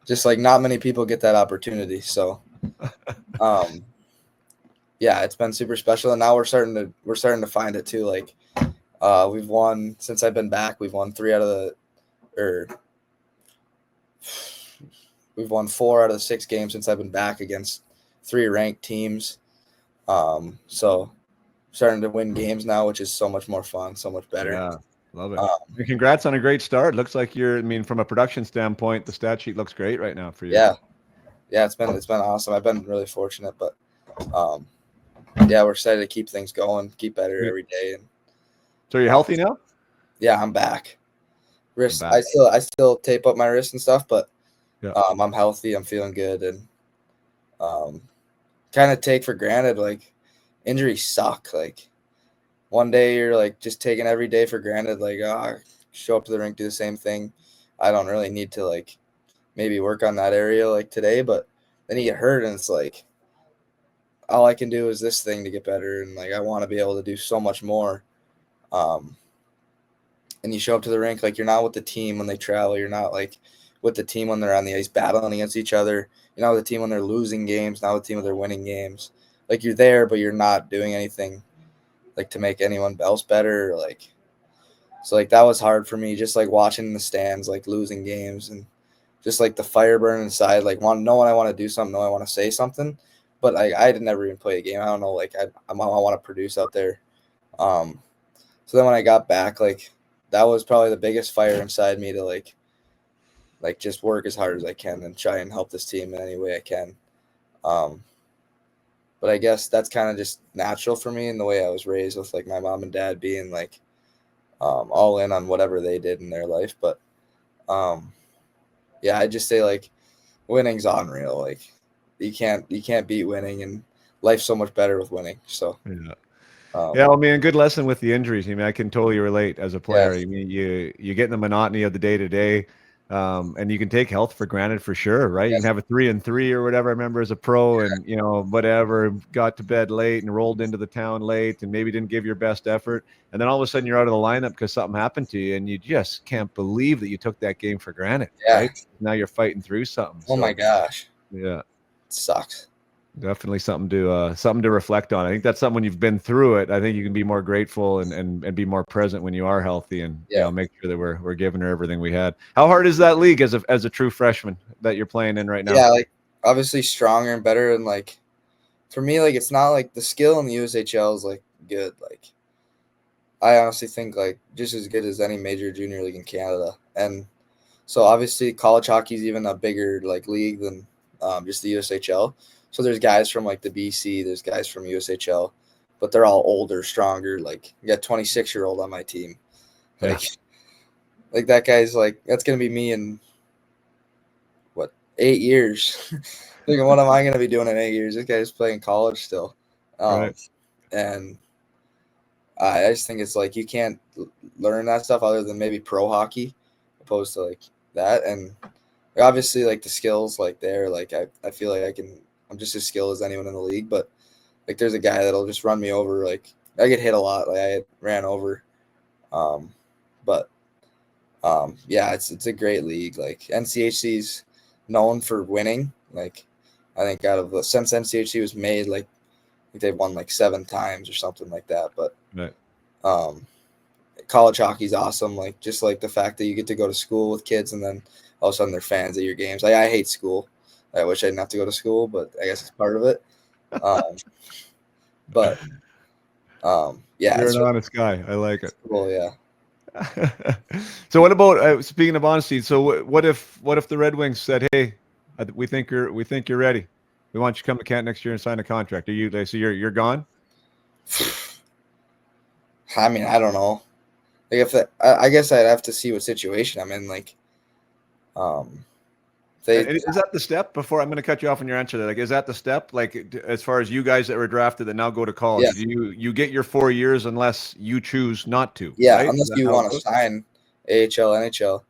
just like not many people get that opportunity. So, yeah, it's been super special, and now we're starting to find it too. Like, we've won since I've been back. We've won 4 out of the 6 games since I've been back against 3 ranked teams. So starting to win games now, which is so much more fun, so much better. Yeah, love it. Congrats on a great start. Looks like I mean, from a production standpoint, the stat sheet looks great right now for you. Yeah, it's been awesome. I've been really fortunate, but yeah, we're excited to keep things going, keep better every day. And so you're healthy now? Yeah, I'm back. Wrist, I still tape up my wrist and stuff, but I'm healthy. I'm feeling good, and kind of take for granted like injuries suck. Like one day you're like just taking every day for granted. Like show up to the rink, do the same thing. I don't really need to like maybe work on that area like today, but then you get hurt, and it's like all I can do is this thing to get better, and like I want to be able to do so much more. And you show up to the rink like you're not with the team when they travel. You're not like with the team when they're on the ice battling against each other. You're not with the team when they're losing games, not with the team when they're winning games. Like you're there, but you're not doing anything like to make anyone else better. Like so, like that was hard for me. Just like watching in the stands, like losing games, and just like the fire burn inside. Like knowing I want to do something, know I want to say something, but I had never even play a game. I don't know. Like I want to produce out there. So then when I got back, like that was probably the biggest fire inside me to like just work as hard as I can and try and help this team in any way I can. But I guess that's kind of just natural for me in the way I was raised with like my mom and dad being like all in on whatever they did in their life. But yeah, I just say like winning's unreal. Like you can't beat winning, and life's so much better with winning. So Yeah. um, Yeah, I mean, good lesson with the injuries. I mean, I can totally relate as a yeah, player. I mean, you get in the monotony of the day to day, and you can take health for granted for sure, right? You yeah, can have a 3-3 or whatever. I remember as a pro, and whatever, got to bed late and rolled into the town late, and maybe didn't give your best effort, and then all of a sudden you're out of the lineup because something happened to you, and you just can't believe that you took that game for granted, yeah. right? Now you're fighting through something. Oh my So gosh, yeah. it sucks. Definitely something to reflect on. I think that's something when you've been through it. I think you can be more grateful and be more present when you are healthy and Yeah, make sure that we're giving her everything we had. How hard is that league as a true freshman that you're playing in right now? yeah. Like obviously stronger and better, and like for me, like it's not like the skill in the USHL is like good. Like I honestly think like just as good as any major junior league in Canada, and so obviously college hockey is even a bigger like league than just the USHL. So there's guys from like the BC, there's guys from USHL, but they're all older, stronger. Like you got 26-year-old on my team. Yeah, Like like that guy's like that's gonna be me in what 8 years. Thinking what am I gonna be doing in 8 years? This guy's playing college still, right. and I just think it's like you can't learn that stuff other than maybe pro hockey, opposed to like that. And obviously, like the skills, like there, like I feel like I'm just as skilled as anyone in the league. But like there's a guy that'll just run me over. Like I get hit a lot. Like I ran over. Um, but yeah, it's a great league. Like NCHC's known for winning. Like I think out of the since NCHC was made, like they've won like 7 times or something like that. But Right. um, college hockey's awesome. Like just like the fact that you get to go to school with kids and then all of a sudden they're fans of your games. Like I hate school. I wish I didn't have to go to school, but I guess it's part of it. Um, but yeah, You're it's an really honest guy. I like it. cool. Yeah. So what about speaking of honesty? So what if the Red Wings said, "Hey, we think you're ready. We want you to come to Kent next year and sign a contract." Are you so you're gone? I mean, I don't know. Like if I guess I'd have to see what situation I'm in. Like, um, they And is that the step before I'm going to cut you off on your answer? Like, is that the step? Like, as far as you guys that were drafted that now go to yeah, college, you get your 4 years unless you choose not to, yeah. right? Is Unless that you how it want to goes? sign AHL, NHL.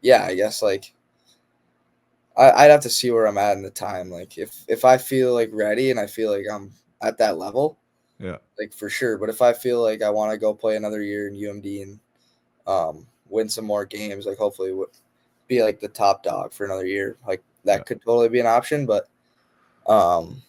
Yeah, I guess like I'd have to see where I'm at in the time. Like if I feel like ready and I feel like I'm at that level, Yeah, like for sure. But if I feel like I want to go play another year in UMD and win some more games, like hopefully be like the top dog for another year, like yeah, that could totally be an option. But um,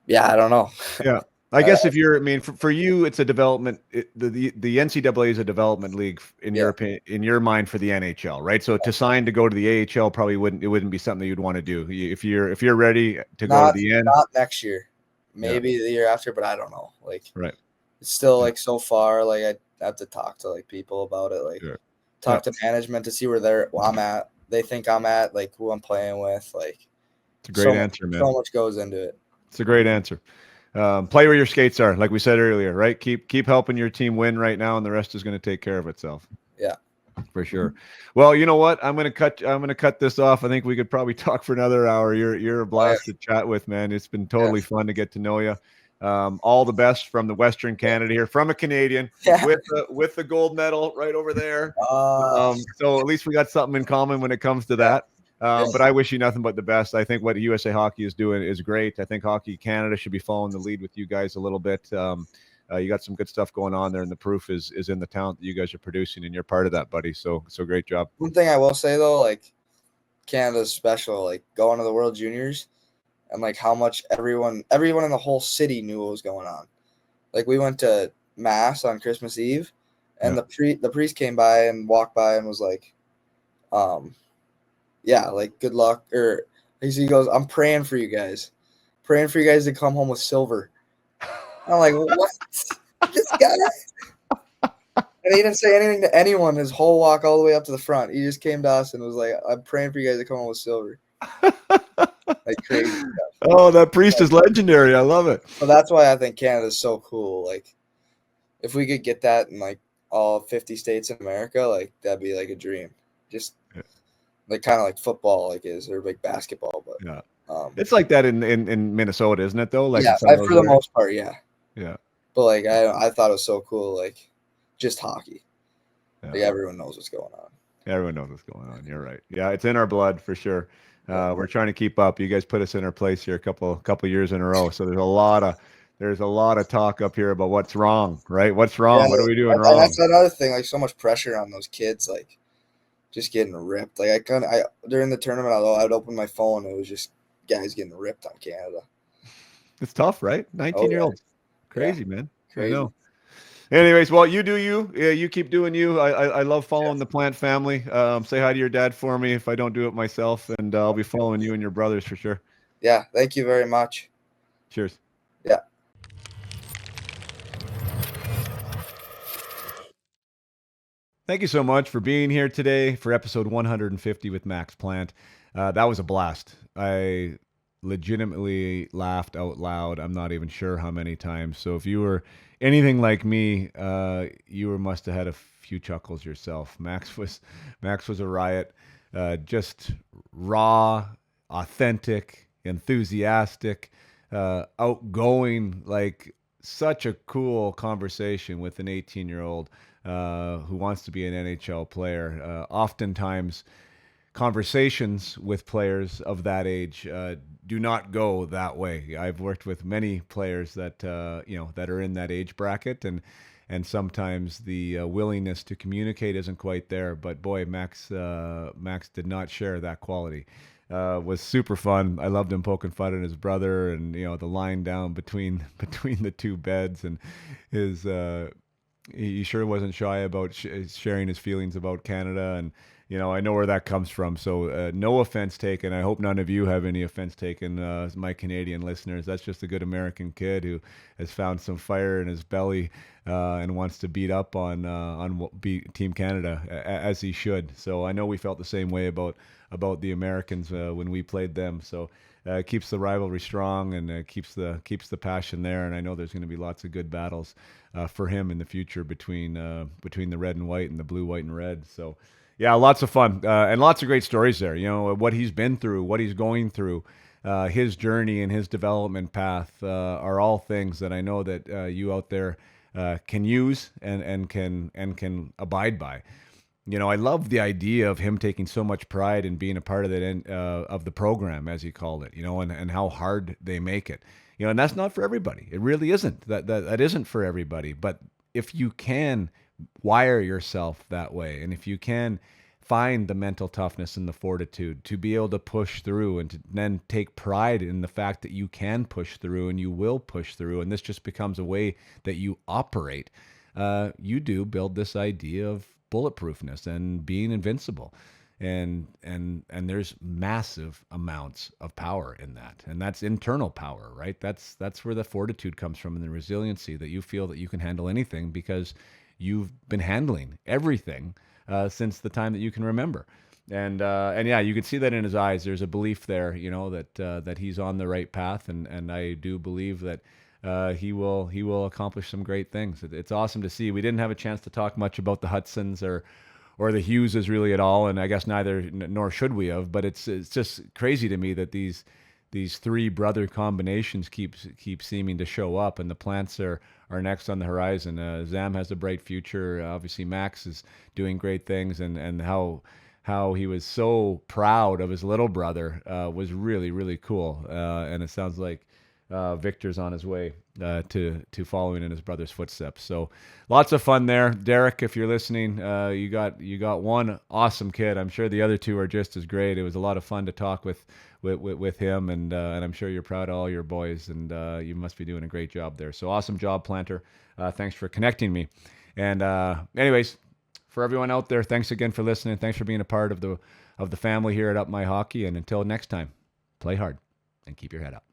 yeah, I don't know. yeah. I uh, guess if you're, I mean, for you, it's a development. The NCAA is a development league in your yeah, opinion, in your mind for the NHL, right? So to sign to go to the AHL probably wouldn't be something you'd want to do. If you're ready to go to not the end, not next year, yeah, maybe the year after, but I don't know. Like right, it's still yeah, like so far. Like I have to talk to like people about it. Like sure, yeah. talk to management to see I'm at. They think I'm at, like who I'm playing with. Like It's a great answer, man. so much goes into it. It's a great answer. Play where your skates are, like we said earlier, right? Keep helping your team win right now, and the rest is going to take care of itself Yeah. for sure. Well, you know what? I'm gonna cut this off. I think we could probably talk for another hour. You're a Oh, yeah. blast to chat with, man. It's been Yeah. totally fun to get to know you. All the best from the Western Canada here, from a Canadian Yeah. with the gold medal right over there. Uh, So at least we got something in common when it comes to yeah. that. Yeah. But I wish you nothing but the best. I think what USA Hockey is doing is great. I think Hockey Canada should be following the lead with you guys a little bit. You got some good stuff going on there, and the proof is in the talent that you guys are producing, and you're part of that, buddy. So great job. One thing I will say though, like Canada's special. Like going to the World Juniors and like how much everyone in the whole city knew what was going on. Like we went to mass on Christmas Eve, and Yeah, the priest came by and walked by and was like, um, yeah, like good luck. Or he goes, I'm praying for you guys to come home with silver. I'm like, what? And he didn't say anything to anyone his whole walk all the way up to the front. He just came to us and was like, I'm praying for you guys to come home with silver. Like crazy stuff. Oh, that priest is legendary. I love it. So that's why I think Canada's so cool. Like, if we could get that in like all 50 states in America, like that'd be like a dream. Just like kind of like football, like is or like basketball, but Yeah. It's like that in Minnesota, isn't it though? Like yeah, for the most part, yeah. Yeah. But like I thought it was so cool, like just hockey. Yeah. Like everyone knows what's going on. Everyone knows what's going on. You're right. Yeah, it's in our blood for sure. We're trying to keep up. You guys put us in our place here a couple years in a row. So there's a lot of talk up here about what's wrong, right? What's wrong? Yeah, what are we doing wrong? That's another thing. Like so much pressure on those kids, like just getting ripped. Like I during the tournament, I'd open my phone. It was just guys getting ripped on Canada. It's tough, right? 19-year-olds. Crazy, man. Crazy. I know. Anyways, well, you do you. Yeah, you keep doing you. I love following the Plant family. Say hi to your dad for me if I don't do it myself, and I'll be following you and your brothers for sure. Yeah, thank you very much. Cheers. Yeah. Thank you so much for being here today for episode 150 with Max Plant. That was a blast. I legitimately laughed out loud. I'm not even sure how many times. So if you were anything like me, you must have had a few chuckles yourself. Max was a riot. Just raw, authentic, enthusiastic, outgoing, like such a cool conversation with an 18-year-old who wants to be an NHL player. Oftentimes, conversations with players of that age do not go that way. I've worked with many players that that are in that age bracket, and sometimes the willingness to communicate isn't quite there. But boy, Max did not share that quality. Was super fun. I loved him poking fun at his brother, and the line down between the two beds, and his. He sure wasn't shy about sharing his feelings about Canada, and I know where that comes from. So no offense taken. I hope none of you have any offense taken, my Canadian listeners. That's just a good American kid who has found some fire in his belly and wants to beat up on Team Canada as he should. So I know we felt the same way about the Americans when we played them. So. Keeps the rivalry strong and keeps the passion there. And I know there's going to be lots of good battles for him in the future between the red and white and the blue, white, and red. So, yeah, lots of fun and lots of great stories there. What he's been through, what he's going through, his journey and his development path are all things that I know that you out there can use and can abide by. I love the idea of him taking so much pride in being a part of of the program, as he called it, and how hard they make it. And that's not for everybody. It really isn't. That isn't for everybody. But if you can wire yourself that way, and if you can find the mental toughness and the fortitude to be able to push through and to then take pride in the fact that you can push through and you will push through, and this just becomes a way that you operate, you do build this idea of bulletproofness and being invincible, and there's massive amounts of power in that, and that's internal power, right? That's where the fortitude comes from, and the resiliency that you feel that you can handle anything because you've been handling everything since the time that you can remember. And yeah, you can see that in his eyes. There's a belief there, that he's on the right path, and I do believe that he will accomplish some great things. It's awesome to see. We didn't have a chance to talk much about the Hudsons or the Hugheses really at all, and I guess nor should we have. But it's just crazy to me that these three brother combinations keep seeming to show up, and the Plants are next on the horizon. Zam has a bright future. Obviously, Max is doing great things, and how he was so proud of his little brother was really, really cool. And it sounds like Victor's on his way to following in his brother's footsteps. So lots of fun there. Derek, if you're listening, you got one awesome kid. I'm sure the other two are just as great. It was a lot of fun to talk with him, and I'm sure you're proud of all your boys, and you must be doing a great job there. So awesome job, Planter. Thanks for connecting me. And anyways, for everyone out there, thanks again for listening. Thanks for being a part of the family here at Up My Hockey. And until next time, play hard and keep your head up.